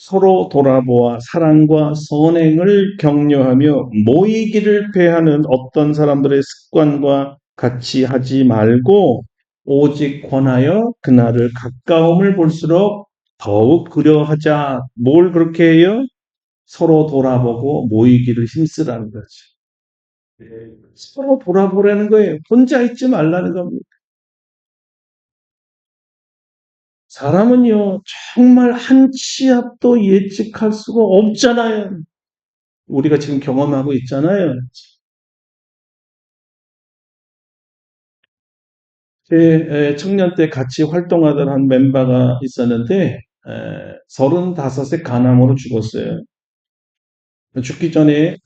S1: 서로 돌아보아 사랑과 선행을 격려하며 모이기를 패하는 어떤 사람들의 습관과 같이 하지 말고 오직 권하여 그날을 가까움을 볼수록 더욱 그려하자. 뭘 그렇게 해요? 서로 돌아보고 모이기를 힘쓰라는 거죠. 서로 돌아보라는 거예요. 혼자 있지 말라는 겁니다. 사람은요, 정말 한 치 앞도 예측할 수가 없잖아요. 우리가 지금 경험하고 있잖아요. 제 청년 때 같이 활동하던 한 멤버가 있었는데, 35세 간암으로 죽었어요. 죽기 전에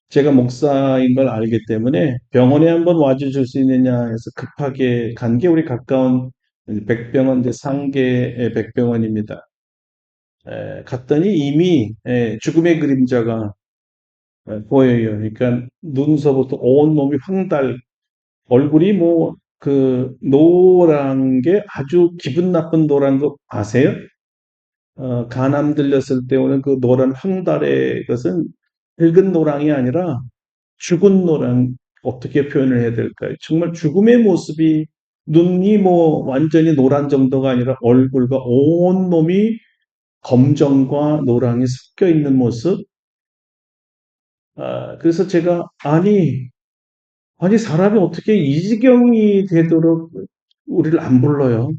S1: 제가 목사인 걸 알기 때문에 병원에 한번 와주실 수 있느냐 해서 급하게 간 게 우리 가까운 백병원 이제 상계의 백병원입니다. 갔더니 이미 죽음의 그림자가 보여요. 그러니까 눈서부터 온 몸이 황달, 얼굴이 뭐 그 노란 게 아주 기분 나쁜 노란 거 아세요? 간암 들렸을 때 오는 그 노란 황달의 것은 붉은 노랑이 아니라 죽은 노랑, 어떻게 표현을 해야 될까요? 정말 죽음의 모습이 눈이 뭐 완전히 노란 정도가 아니라 얼굴과 온 몸이 검정과 노랑이 섞여 있는 모습. 그래서 제가 아니 사람이 어떻게 이 지경이 되도록 우리를 안 불러요?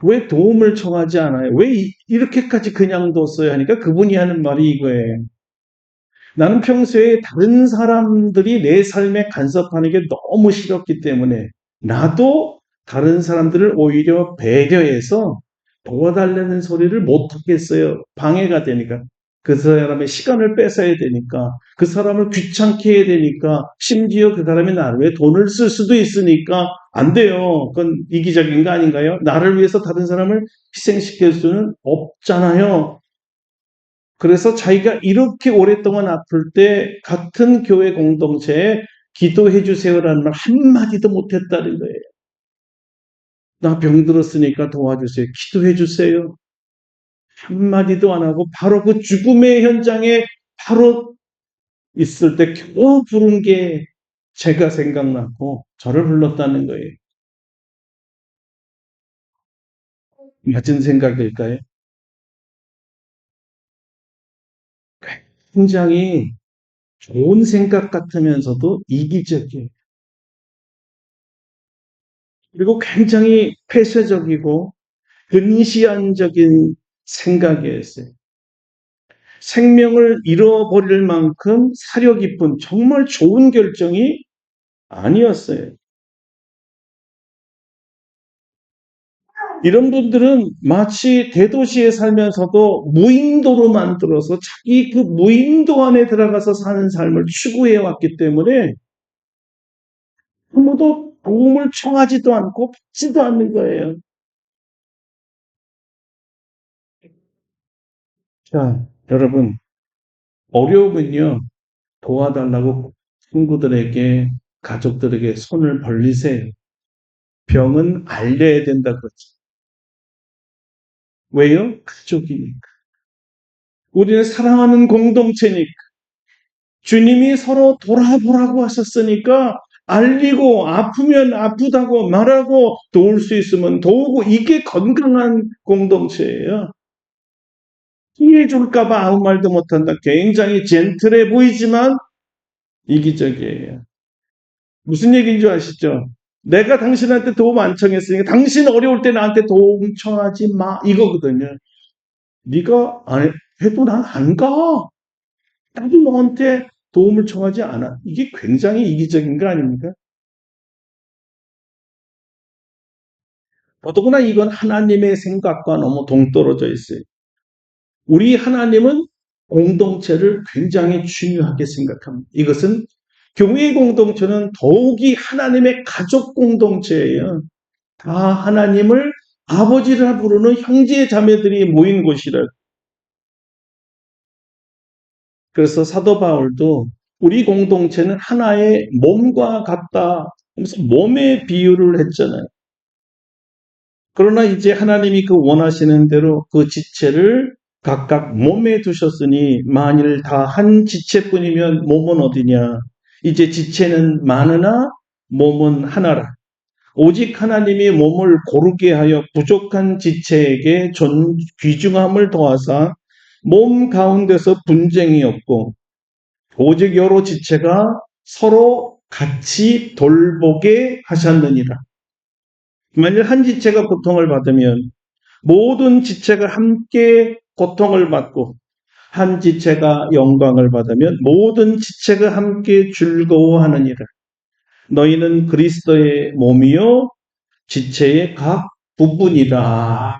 S1: 왜 도움을 청하지 않아요? 왜 이렇게까지 그냥 뒀어요? 하니까 그분이 하는 말이 이거예요. 나는 평소에 다른 사람들이 내 삶에 간섭하는 게 너무 싫었기 때문에 나도 다른 사람들을 오히려 배려해서 도와달라는 소리를 못 하겠어요. 방해가 되니까. 그 사람의 시간을 뺏어야 되니까. 그 사람을 귀찮게 해야 되니까. 심지어 그 사람이 나를 위해 돈을 쓸 수도 있으니까 안 돼요. 그건 이기적인 거 아닌가요? 나를 위해서 다른 사람을 희생시킬 수는 없잖아요. 그래서 자기가 이렇게 오랫동안 아플 때 같은 교회 공동체에 기도해 주세요라는 말 한마디도 못했다는 거예요. 나 병들었으니까 도와주세요. 기도해 주세요. 한마디도 안 하고 바로 그 죽음의 현장에 바로 있을 때 겨우 부른 게 제가 생각났고 저를 불렀다는 거예요. 맞은 생각일까요? 굉장히 좋은 생각 같으면서도 이기적이에요. 그리고 굉장히 폐쇄적이고 근시안적인 생각이었어요. 생명을 잃어버릴 만큼 사려 깊은 정말 좋은 결정이 아니었어요. 이런 분들은 마치 대도시에 살면서도 무인도로 만들어서 자기 그 무인도 안에 들어가서 사는 삶을 추구해 왔기 때문에 아무도 도움을 청하지도 않고 받지도 않는 거예요. 자, 여러분, 어려우면요, 도와달라고 친구들에게, 가족들에게 손을 벌리세요. 병은 알려야 된다 그러죠. 왜요? 가족이니까. 우리는 사랑하는 공동체니까. 주님이 서로 돌아보라고 하셨으니까 알리고 아프면 아프다고 말하고 도울 수 있으면 도우고 이게 건강한 공동체예요. 피해 줄까봐 아무 말도 못한다. 굉장히 젠틀해 보이지만 이기적이에요. 무슨 얘기인 줄 아시죠? 내가 당신한테 도움 안 청했으니까 당신 어려울 때 나한테 도움 청하지 마 이거거든요. 네가 안 해도 난 안 가. 나도 너한테 도움을 청하지 않아. 이게 굉장히 이기적인 거 아닙니까? 더더구나 이건 하나님의 생각과 너무 동떨어져 있어요. 우리 하나님은 공동체를 굉장히 중요하게 생각합니다. 이것은 교회 공동체는 더욱이 하나님의 가족 공동체예요. 다 하나님을 아버지라 부르는 형제 자매들이 모인 곳이라. 그래서 사도 바울도 우리 공동체는 하나의 몸과 같다. 그래서 몸의 비유를 했잖아요. 그러나 이제 하나님이 그 원하시는 대로 그 지체를 각각 몸에 두셨으니 만일 다 한 지체뿐이면 몸은 어디냐? 이제 지체는 많으나 몸은 하나라. 오직 하나님이 몸을 고르게 하여 부족한 지체에게 귀중함을 더하사 몸 가운데서 분쟁이 없고 오직 여러 지체가 서로 같이 돌보게 하셨느니라. 만일 한 지체가 고통을 받으면 모든 지체가 함께 고통을 받고 한 지체가 영광을 받으면 모든 지체가 함께 즐거워하느니라. 너희는 그리스도의 몸이요 지체의 각 부분이라.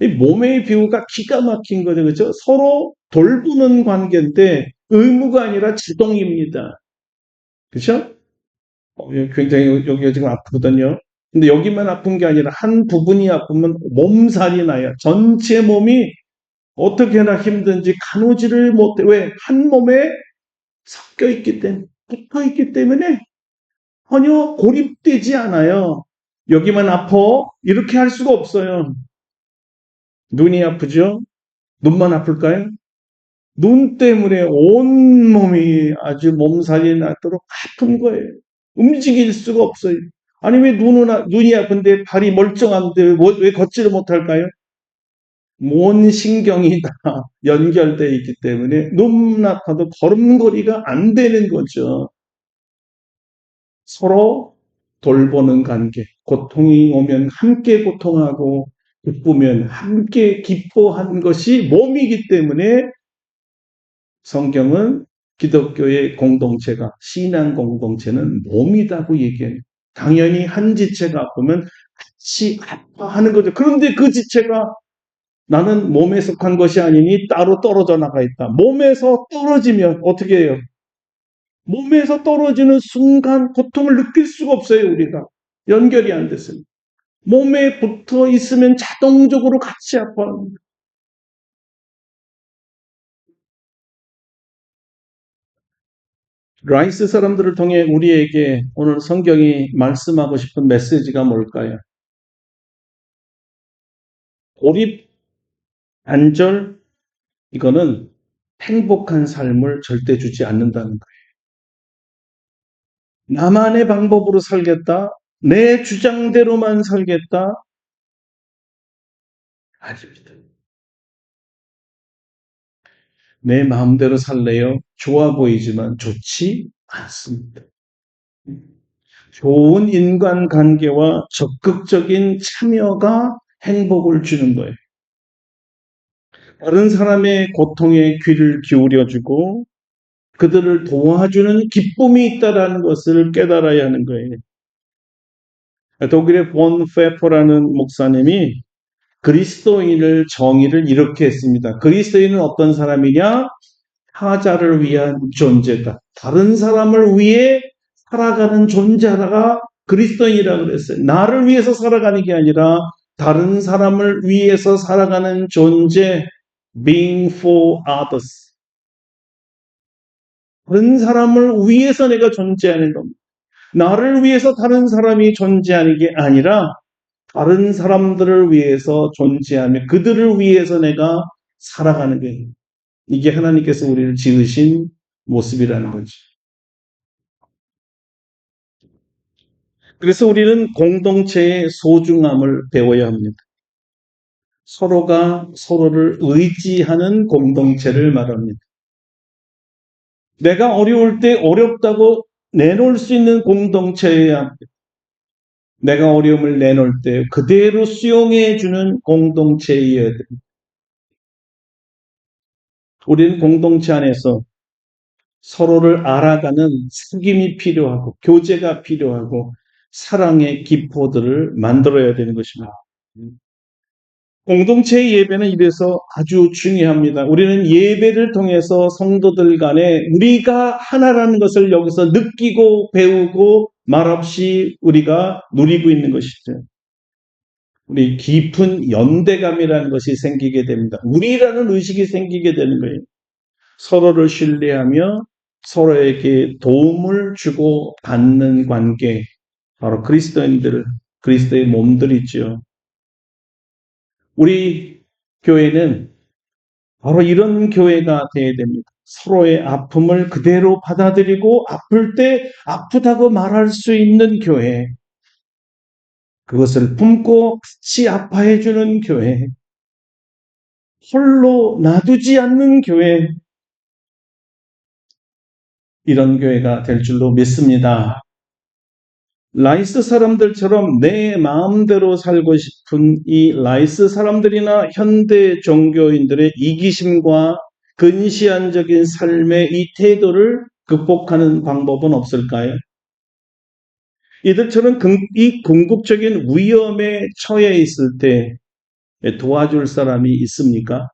S1: 이 몸의 비유가 기가 막힌 거죠. 그렇죠? 서로 돌보는 관계인데 의무가 아니라 자동입니다. 그렇죠? 굉장히 여기가 지금 아프거든요. 근데 여기만 아픈 게 아니라 한 부분이 아프면 몸살이 나요. 전체 몸이 어떻게나 힘든지 가누지를 못해. 왜? 한 몸에 섞여 있기 때문에, 붙어 있기 때문에 전혀 고립되지 않아요. 여기만 아파? 이렇게 할 수가 없어요. 눈이 아프죠? 눈만 아플까요? 눈 때문에 온 몸이 아주 몸살이 나도록 아픈 거예요. 움직일 수가 없어요. 아니, 왜 눈이 아픈데 발이 멀쩡한데 왜 걷지를 못할까요? 온 신경이 다 연결되어 있기 때문에 눈 아파도 걸음걸이가 안 되는 거죠. 서로 돌보는 관계. 고통이 오면 함께 고통하고 기쁘면 함께 기뻐하는 것이 몸이기 때문에 성경은 기독교의 공동체가 신앙 공동체는 몸이라고 얘기해요. 당연히 한 지체가 아프면 같이 아파하는 거죠. 그런데 그 지체가 나는 몸에 속한 것이 아니니 따로 떨어져 나가 있다. 몸에서 떨어지면 어떻게 해요? 몸에서 떨어지는 순간 고통을 느낄 수가 없어요, 우리가. 연결이 안 됐어요. 몸에 붙어 있으면 자동적으로 같이 아파합니다. 라이스 사람들을 통해 우리에게 오늘 성경이 말씀하고 싶은 메시지가 뭘까요? 고립, 단절, 이거는 행복한 삶을 절대 주지 않는다는 거예요. 나만의 방법으로 살겠다, 내 주장대로만 살겠다, 아닙니다. 내 마음대로 살래요? 좋아 보이지만 좋지 않습니다. 좋은 인간관계와 적극적인 참여가 행복을 주는 거예요. 다른 사람의 고통에 귀를 기울여주고 그들을 도와주는 기쁨이 있다는 것을 깨달아야 하는 거예요. 독일의 본 페퍼라는 목사님이 그리스도인을 정의를 이렇게 했습니다. 그리스도인은 어떤 사람이냐? 타자를 위한 존재다. 다른 사람을 위해 살아가는 존재가 그리스도인이라고 그랬어요. 나를 위해서 살아가는 게 아니라 다른 사람을 위해서 살아가는 존재, being for others. 다른 사람을 위해서 내가 존재하는 겁니다. 나를 위해서 다른 사람이 존재하는 게 아니라 다른 사람들을 위해서 존재하며 그들을 위해서 내가 살아가는 거예요. 이게 하나님께서 우리를 지으신 모습이라는 거죠. 그래서 우리는 공동체의 소중함을 배워야 합니다. 서로가 서로를 의지하는 공동체를 말합니다. 내가 어려울 때 어렵다고 내놓을 수 있는 공동체여야 합니다. 내가 어려움을 내놓을 때 그대로 수용해 주는 공동체여야 됩니다. 우리는 공동체 안에서 서로를 알아가는 사귐이 필요하고 교제가 필요하고 사랑의 기포들을 만들어야 되는 것입니다. 공동체의 예배는 이래서 아주 중요합니다. 우리는 예배를 통해서 성도들 간에 우리가 하나라는 것을 여기서 느끼고 배우고 말없이 우리가 누리고 있는 것이죠. 우리 깊은 연대감이라는 것이 생기게 됩니다. 우리라는 의식이 생기게 되는 거예요. 서로를 신뢰하며 서로에게 도움을 주고 받는 관계, 바로 그리스도의 몸들이죠. 우리 교회는 바로 이런 교회가 되어야 됩니다. 서로의 아픔을 그대로 받아들이고 아플 때 아프다고 말할 수 있는 교회. 그것을 품고 같이 아파해주는 교회. 홀로 놔두지 않는 교회. 이런 교회가 될 줄로 믿습니다. 라이스 사람들처럼 내 마음대로 살고 싶은 이 라이스 사람들이나 현대 종교인들의 이기심과 근시안적인 삶의 이 태도를 극복하는 방법은 없을까요? 이들처럼 이 궁극적인 위험에 처해 있을 때 도와줄 사람이 있습니까?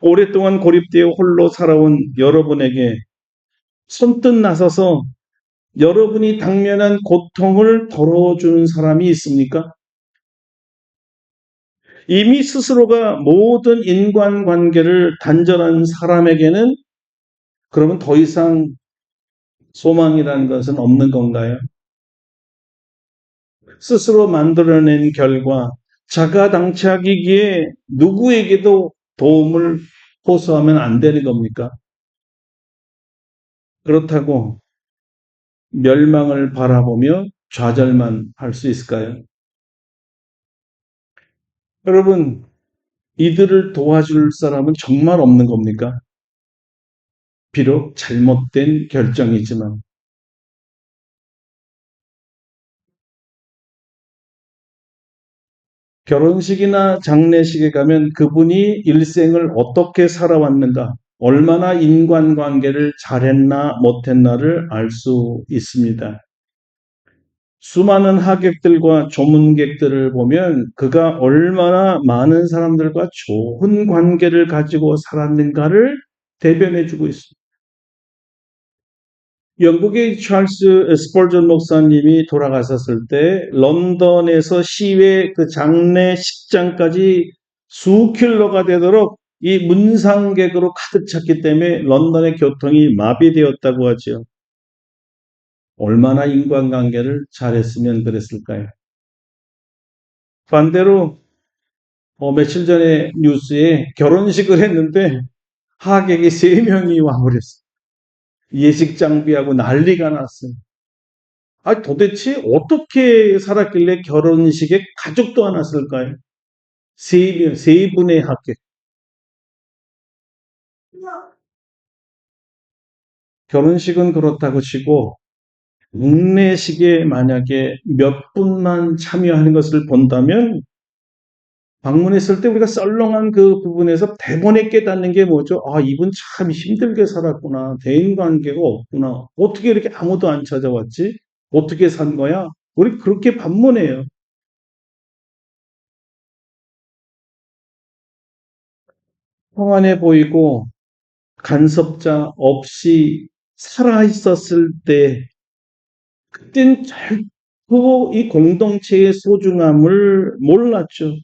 S1: 오랫동안 고립되어 홀로 살아온 여러분에게 손뜻 나서서 여러분이 당면한 고통을 덜어주는 사람이 있습니까? 이미 스스로가 모든 인간관계를 단절한 사람에게는 그러면 더 이상 소망이라는 것은 없는 건가요? 스스로 만들어낸 결과 자가당착이기에 누구에게도 도움을 호소하면 안 되는 겁니까? 그렇다고 멸망을 바라보며 좌절만 할 수 있을까요? 여러분, 이들을 도와줄 사람은 정말 없는 겁니까? 비록 잘못된 결정이지만. 결혼식이나 장례식에 가면 그분이 일생을 어떻게 살아왔는가, 얼마나 인간관계를 잘했나 못했나를 알 수 있습니다. 수많은 하객들과 조문객들을 보면 그가 얼마나 많은 사람들과 좋은 관계를 가지고 살았는가를 대변해주고 있습니다. 영국의 찰스 스펄전 목사님이 돌아가셨을 때 런던에서 시외 그 장례식장까지 수킬로가 되도록 이 문상객으로 가득 찼기 때문에 런던의 교통이 마비되었다고 하죠. 얼마나 인간관계를 잘했으면 그랬을까요? 반대로 며칠 전에 뉴스에 결혼식을 했는데 하객이 3명이 와버렸어요. 예식 장비하고 난리가 났어요. 도대체 어떻게 살았길래 결혼식에 가족도 안 왔을까요? 3명, 3분의 하객. 결혼식은 그렇다고 치고 장례식에 만약에 몇 분만 참여하는 것을 본다면 방문했을 때 우리가 썰렁한 그 부분에서 대번에 깨닫는 게 뭐죠? 이분 참 힘들게 살았구나. 대인관계가 없구나. 어떻게 이렇게 아무도 안 찾아왔지? 어떻게 산 거야? 우리 그렇게 반문해요. 평안해 보이고 간섭자 없이 살아 있었을 때, 그땐 결코 이 공동체의 소중함을 몰랐죠.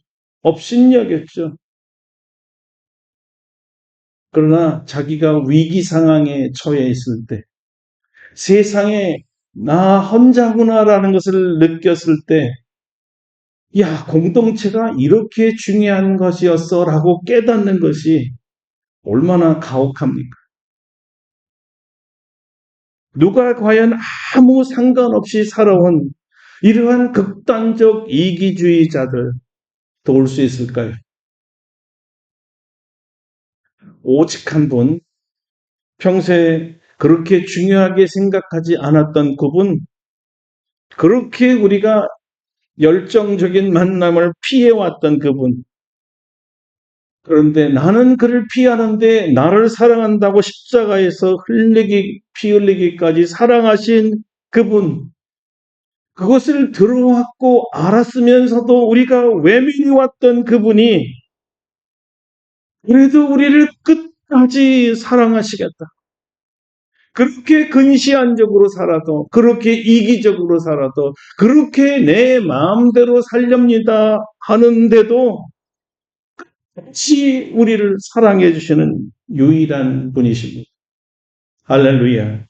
S1: 업신여겼죠. 그러나 자기가 위기 상황에 처해 있을 때, 세상에 나 혼자구나라는 것을 느꼈을 때, 야, 공동체가 이렇게 중요한 것이었어라고 깨닫는 것이 얼마나 가혹합니까? 누가 과연 아무 상관없이 살아온 이러한 극단적 이기주의자들 도울 수 있을까요? 오직 한 분, 평소에 그렇게 중요하게 생각하지 않았던 그분, 그렇게 우리가 열정적인 만남을 피해왔던 그분, 그런데 나는 그를 피하는데 나를 사랑한다고 십자가에서 피 흘리기까지 사랑하신 그분, 그것을 들어왔고 알았으면서도 우리가 외면해왔던 그분이 그래도 우리를 끝까지 사랑하시겠다. 그렇게 근시안적으로 살아도, 그렇게 이기적으로 살아도, 그렇게 내 마음대로 살렵니다 하는데도 같이 우리를 사랑해 주시는 유일한 분이십니다. 할렐루야.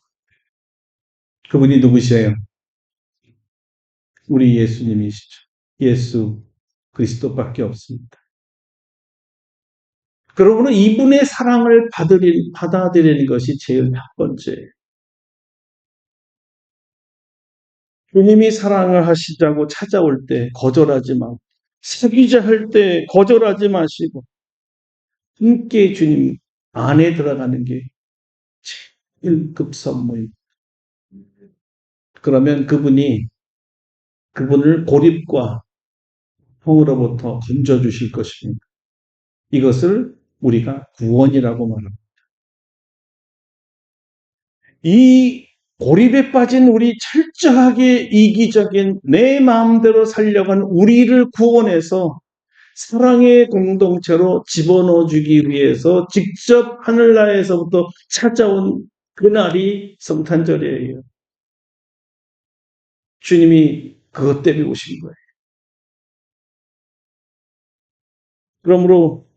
S1: 그분이 누구시에요? 우리 예수님이시죠. 예수 그리스도밖에 없습니다. 그러므로 이분의 사랑을 받아들이는 것이 제일 첫 번째예요. 주님이 사랑을 하시자고 찾아올 때 거절하지 마고, 사귀자 할 때 거절하지 마시고, 함께 주님 안에 들어가는 게 제일 급 선물입니다. 그러면 그분을 고립과 형으로부터 건져주실 것입니다. 이것을 우리가 구원이라고 말합니다. 이 고립에 빠진 우리 철저하게 이기적인 내 마음대로 살려간 우리를 구원해서 사랑의 공동체로 집어넣어 주기 위해서 직접 하늘나라에서부터 찾아온 그날이 성탄절이에요. 주님이 그것 때문에 오신 거예요. 그러므로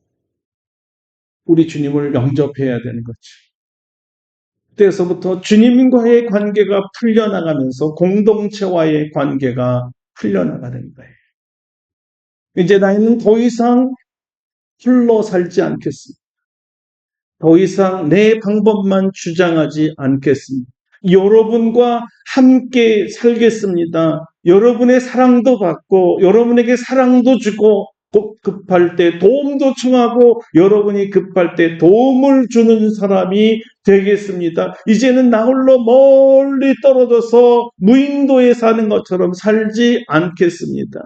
S1: 우리 주님을 영접해야 되는 거죠. 그때서부터 주님과의 관계가 풀려나가면서 공동체와의 관계가 풀려나가는 거예요. 이제 나는 더 이상 홀로 살지 않겠습니다. 더 이상 내 방법만 주장하지 않겠습니다. 여러분과 함께 살겠습니다. 여러분의 사랑도 받고 여러분에게 사랑도 주고 급할 때 도움도 청하고 여러분이 급할 때 도움을 주는 사람이 되겠습니다. 이제는 나 홀로 멀리 떨어져서 무인도에 사는 것처럼 살지 않겠습니다.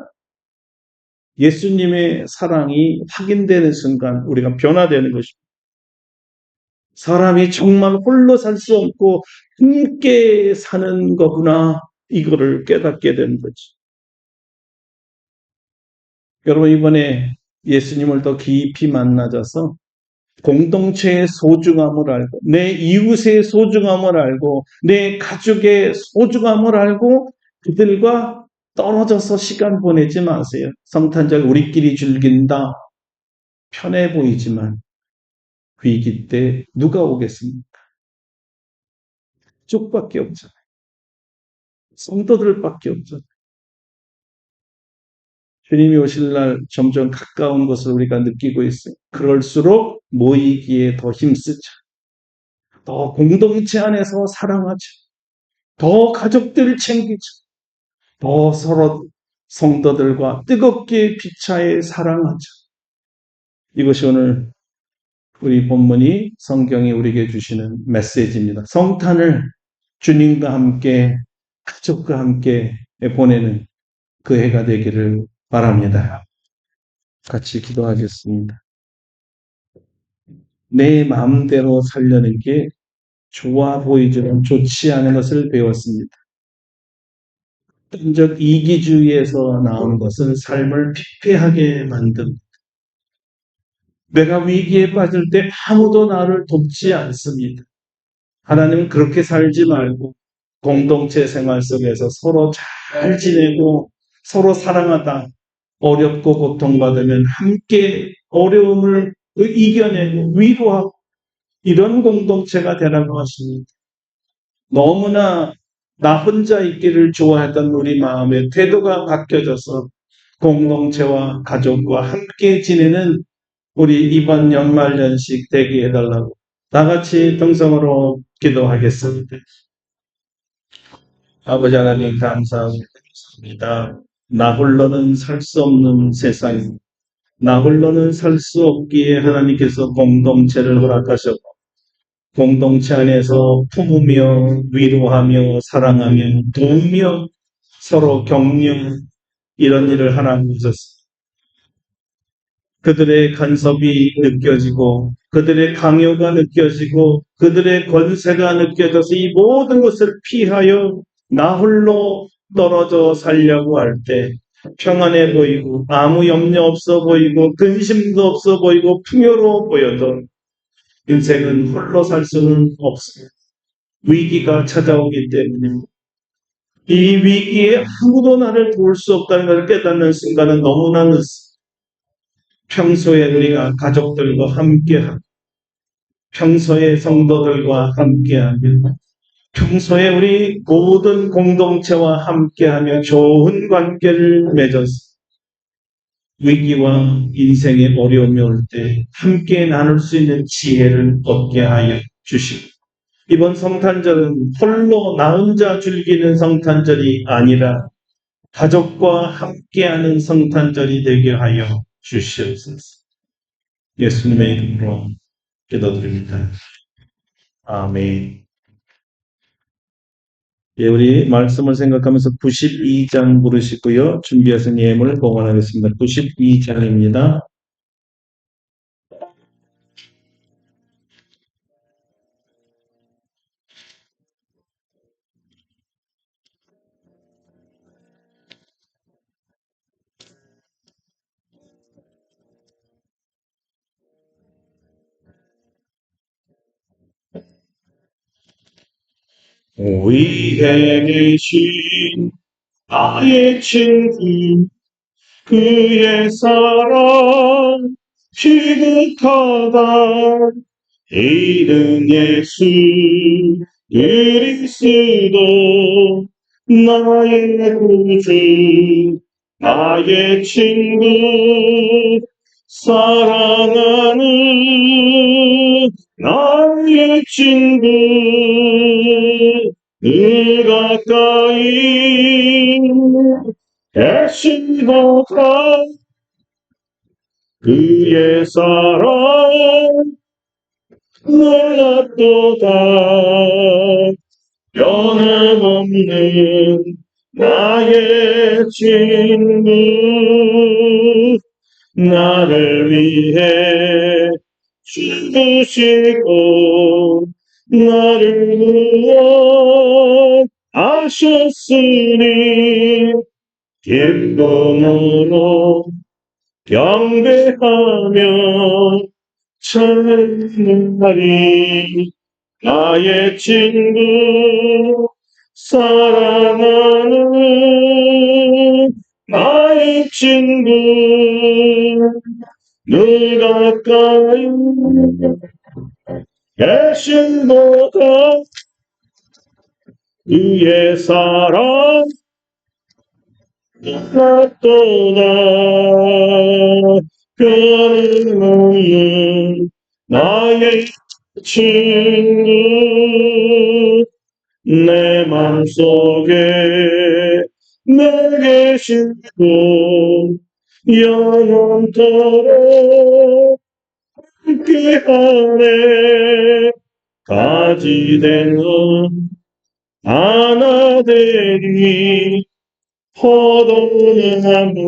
S1: 예수님의 사랑이 확인되는 순간 우리가 변화되는 것입니다. 사람이 정말 홀로 살 수 없고 함께 사는 거구나, 이거를 깨닫게 되는 거지. 여러분, 이번에 예수님을 더 깊이 만나셔서 공동체의 소중함을 알고 내 이웃의 소중함을 알고 내 가족의 소중함을 알고 그들과 떨어져서 시간 보내지 마세요. 성탄절 우리끼리 즐긴다. 편해 보이지만 위기 때 누가 오겠습니까? 쪽밖에 없잖아요. 성도들밖에 없잖아요. 주님이 오실 날 점점 가까운 것을 우리가 느끼고 있어요. 그럴수록 모이기에 더 힘쓰자. 더 공동체 안에서 사랑하자. 더 가족들을 챙기자. 더 서로 성도들과 뜨겁게 피차에 사랑하자. 이것이 오늘 우리 본문이 성경이 우리에게 주시는 메시지입니다. 성탄을 주님과 함께 가족과 함께 보내는 그 해가 되기를 바랍니다. 같이 기도하겠습니다. 내 마음대로 살려는 게 좋아 보이지만 좋지 않은 것을 배웠습니다. 극단적 이기주의에서 나오는 것은 삶을 피폐하게 만듭니다. 내가 위기에 빠질 때 아무도 나를 돕지 않습니다. 하나님은 그렇게 살지 말고 공동체 생활 속에서 서로 잘 지내고 서로 사랑하다, 어렵고 고통받으면 함께 어려움을 이겨내고 위로하고 이런 공동체가 되라고 하십니다. 너무나 나 혼자 있기를 좋아했던 우리 마음의 태도가 바뀌어져서 공동체와 가족과 함께 지내는 우리 이번 연말 연식 되게 해달라고 다 같이 동성으로 기도하겠습니다. 아버지 하나님 감사합니다. 나 홀로는 살 수 없는 세상, 나 홀로는 살 수 없기에 하나님께서 공동체를 허락하셨고 공동체 안에서 품으며 위로하며 사랑하며 도우며 서로 격려 이런 일을 하나님 주셨습니다. 그들의 간섭이 느껴지고 그들의 강요가 느껴지고 그들의 권세가 느껴져서 이 모든 것을 피하여 나 홀로 떨어져 살려고 할 때 평안해 보이고 아무 염려 없어 보이고 근심도 없어 보이고 풍요로워 보여도 인생은 홀로 살 수는 없습니다. 위기가 찾아오기 때문입니다. 이 위기에 아무도 나를 도울 수 없다는 것을 깨닫는 순간은 너무나 늦습니다. 평소에 우리가 가족들과 함께하고 평소에 성도들과 함께하며 평소에 우리 모든 공동체와 함께하며 좋은 관계를 맺어서 위기와 인생의 어려움이 올 때 함께 나눌 수 있는 지혜를 얻게 하여 주시고 이번 성탄절은 홀로 나 혼자 즐기는 성탄절이 아니라 가족과 함께하는 성탄절이 되게 하여 주시옵소서. 예수님의 이름으로 기도드립니다. 아멘. 예, 우리 말씀을 생각하면서 92장 부르시고요. 준비하신 예물을 봉헌하겠습니다. 92장입니다. 위에 계신 나의 친구 그의 사랑 지극하다 이른 예수 그리스도 나의 구주 나의 친구 사랑하는 나의 친구 늘 가까이 계시도다 그의 사랑 놀랍도다 변함없는 나의 친구 나를 위해 죽으시고 나를 구원하셨으니 기쁨으로 경배하며 찬양하리 나의 친구 사랑하는 나의 친구 늘 가까이 계신도다 그의 사랑 놀랍도다 변함없는 나의 친구 내 맘속에 내 계시고 영원토록 함께하네 가지된 하나 되리 포도나무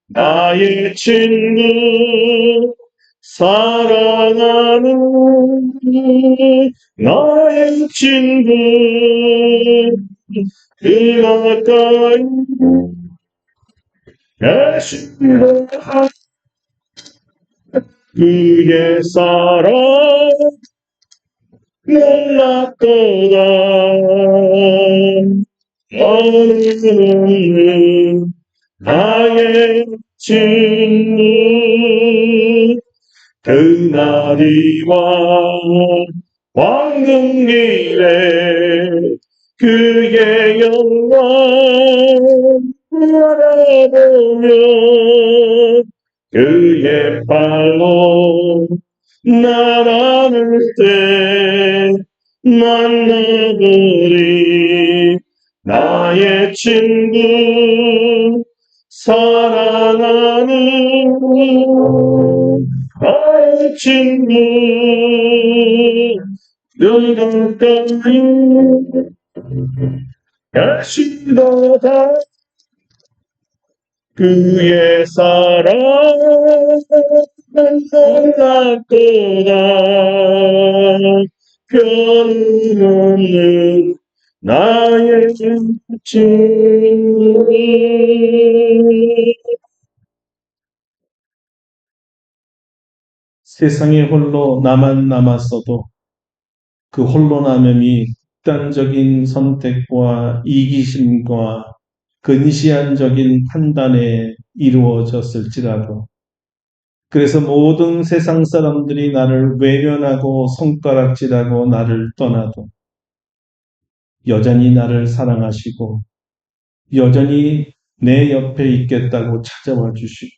S1: 나의 친구 사랑하는 나의 친구 그 가까이 계시다 그의 사랑 놀랍도다 나는 나의 친구 그날이와 왕궁길에 그의 영광 바라보며 그의 팔로 날아올 때 만나보리 나의 친구 사랑하는 나의 친구 누구까지 계시도다 그의 사랑 놀랍도다 변함없는 나의 친구 세상에 홀로 나만 남았어도 그 홀로 남음이 극단적인 선택과 이기심과 근시안적인 판단에 이루어졌을지라도 그래서 모든 세상 사람들이 나를 외면하고 손가락질하고 나를 떠나도 여전히 나를 사랑하시고 여전히 내 옆에 있겠다고 찾아와 주시고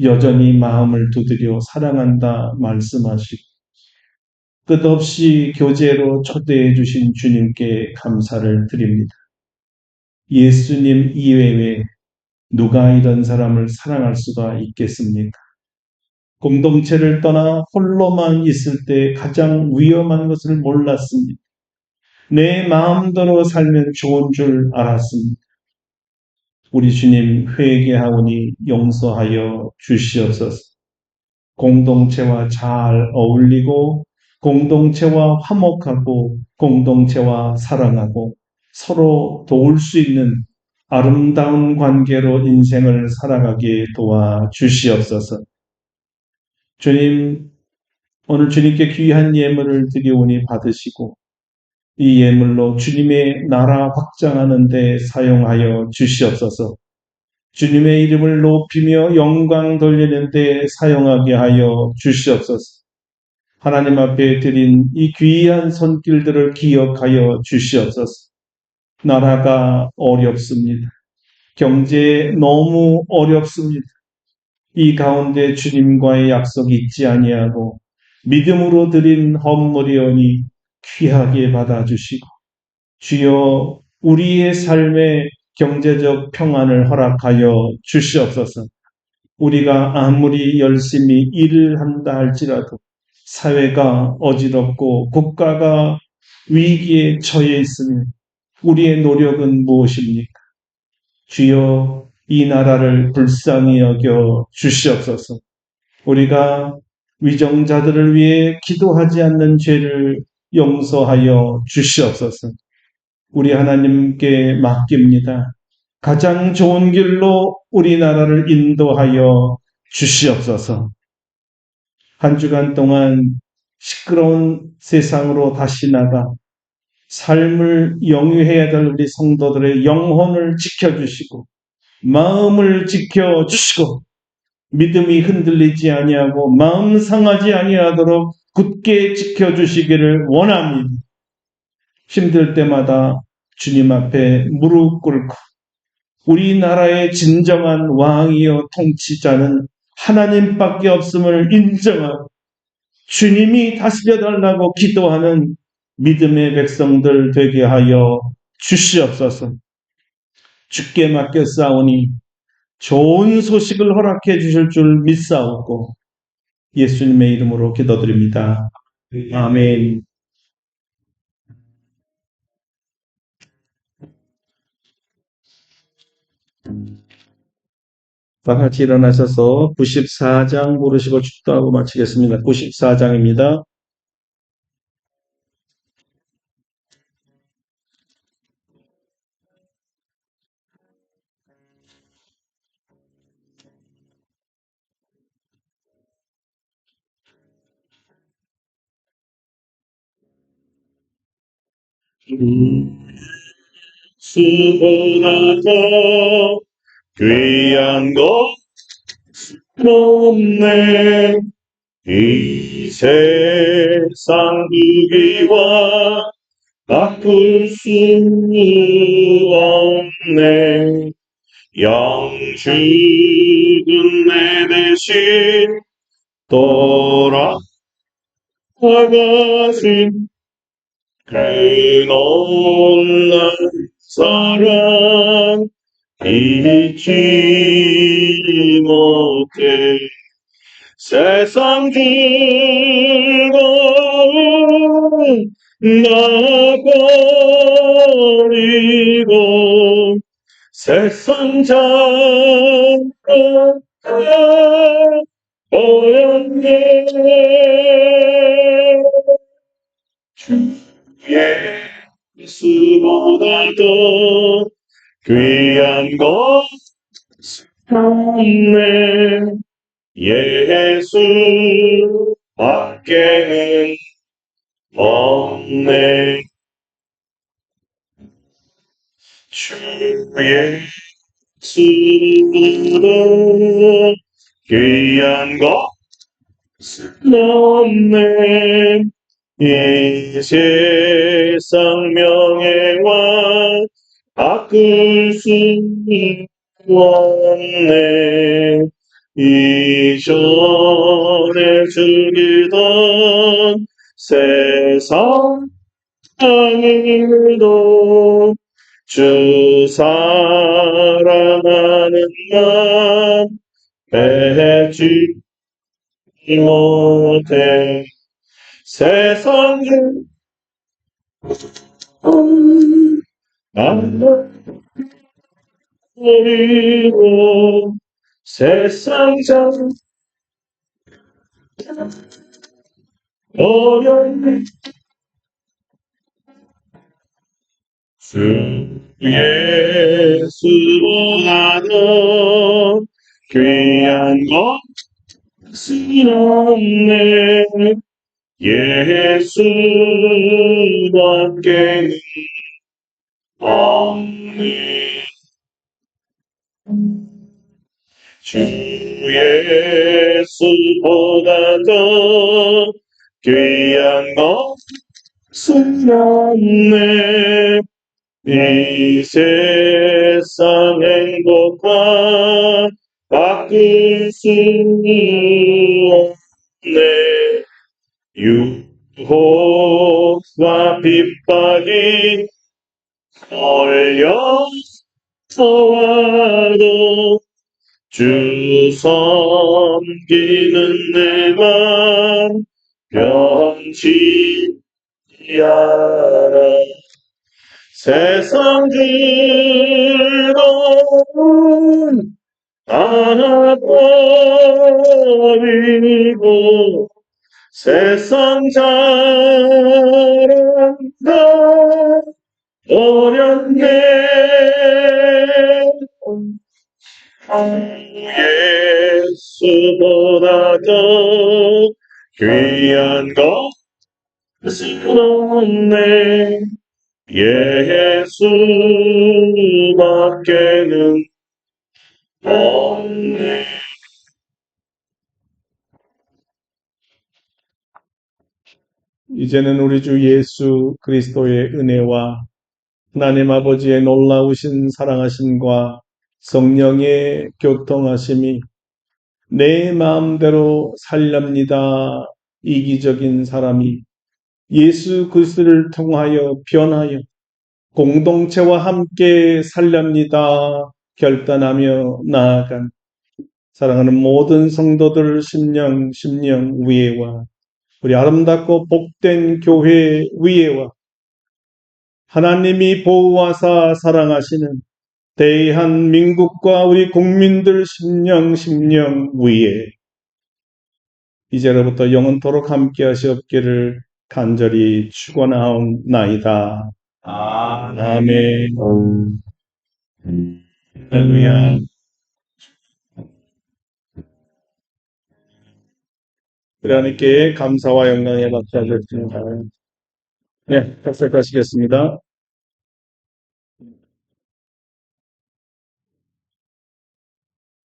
S1: 여전히 마음을 두드려 사랑한다 말씀하시고 끝없이 교제로 초대해 주신 주님께 감사를 드립니다. 예수님 이외에 누가 이런 사람을 사랑할 수가 있겠습니까? 공동체를 떠나 홀로만 있을 때 가장 위험한 것을 몰랐습니다. 내 마음대로 살면 좋은 줄 알았습니다. 우리 주님 회개하오니 용서하여 주시옵소서. 공동체와 잘 어울리고 공동체와 화목하고 공동체와 사랑하고 서로 도울 수 있는 아름다운 관계로 인생을 살아가게 도와 주시옵소서. 주님, 오늘 주님께 귀한 예물을 드리오니 받으시고 이 예물로 주님의 나라 확장하는 데 사용하여 주시옵소서. 주님의 이름을 높이며 영광 돌리는 데 사용하게 하여 주시옵소서. 하나님 앞에 드린 이 귀한 손길들을 기억하여 주시옵소서. 나라가 어렵습니다. 경제 너무 어렵습니다. 이 가운데 주님과의 약속이 있지 아니하고 믿음으로 드린 헌물이오니 귀하게 받아주시고 주여 우리의 삶에 경제적 평안을 허락하여 주시옵소서. 우리가 아무리 열심히 일을 한다 할지라도 사회가 어지럽고 국가가 위기에 처해 있으면 우리의 노력은 무엇입니까? 주여 이 나라를 불쌍히 여겨 주시옵소서. 우리가 위정자들을 위해 기도하지 않는 죄를 용서하여 주시옵소서. 우리 하나님께 맡깁니다. 가장 좋은 길로 우리나라를 인도하여 주시옵소서. 한 주간 동안 시끄러운 세상으로 다시 나가 삶을 영위해야 될 우리 성도들의 영혼을 지켜주시고 마음을 지켜주시고 믿음이 흔들리지 아니하고 마음 상하지 아니하도록 굳게 지켜주시기를 원합니다. 힘들 때마다 주님 앞에 무릎 꿇고 우리나라의 진정한 왕이요 통치자는 하나님밖에 없음을 인정하고 주님이 다스려달라고 기도하는 믿음의 백성들 되게 하여 주시옵소서. 주께 맡겼사오니 좋은 소식을 허락해 주실 줄 믿사옵고 예수님의 이름으로 기도드립니다. 아멘. 다 같이 일어나셔서 94장 부르시고 축도하고 마치겠습니다. 94장입니다. 수보다 더 귀한 것 없네. 이 세상 부귀와 바꿀 수 없네. 영주는 내 대신 돌아가신 그 놀라운 사랑 잊지 못해. 세상 즐거움 나 버리고 세상 잠깐 보였네. 예수보다 더 귀한 것 없네. 예수 밖에는 없네. 주 예수보다 귀한 것 없네. 이 세상 명예와 바꿀 수 없네. 이전에 즐기던 세상 일도 주 사랑하는 맘 맺지 못해. 세상 안 버리고 세상 참 어렵네. 주 예수보다 더 귀한 것은 없네. 예수밖에는 없네. 주 예수보다 더 귀한 것은 없네. 이 세상 행복과 바꿀 수 없네. 유혹과 핍박이 걸려와도 주 섬기는 내 맘 변치 않아. 세상 즐거움 하나 버리고 세상 자랑 다 버렸네. 예수보다 더 귀한 것은 없네. 예수밖에는 없네. 이제는 우리 주 예수 그리스도의 은혜와 하나님 아버지의 놀라우신 사랑하심과 성령의 교통하심이 내 마음대로 살렵니다. 이기적인 사람이 예수 그리스도를 통하여 변하여 공동체와 함께 살렵니다. 결단하며 나아간 사랑하는 모든 성도들 심령 위에와 우리 아름답고 복된 교회 위에와 하나님이 보호하사 사랑하시는 대한민국과 우리 국민들 심령 위에 이제로부터 영원토록 함께 하시옵기를 간절히 축원하옵나이다. 아멘. 할렐루야. 우리 하나님께 감사와 영광에 박수하겠습니다. 네, 박수하시겠습니다.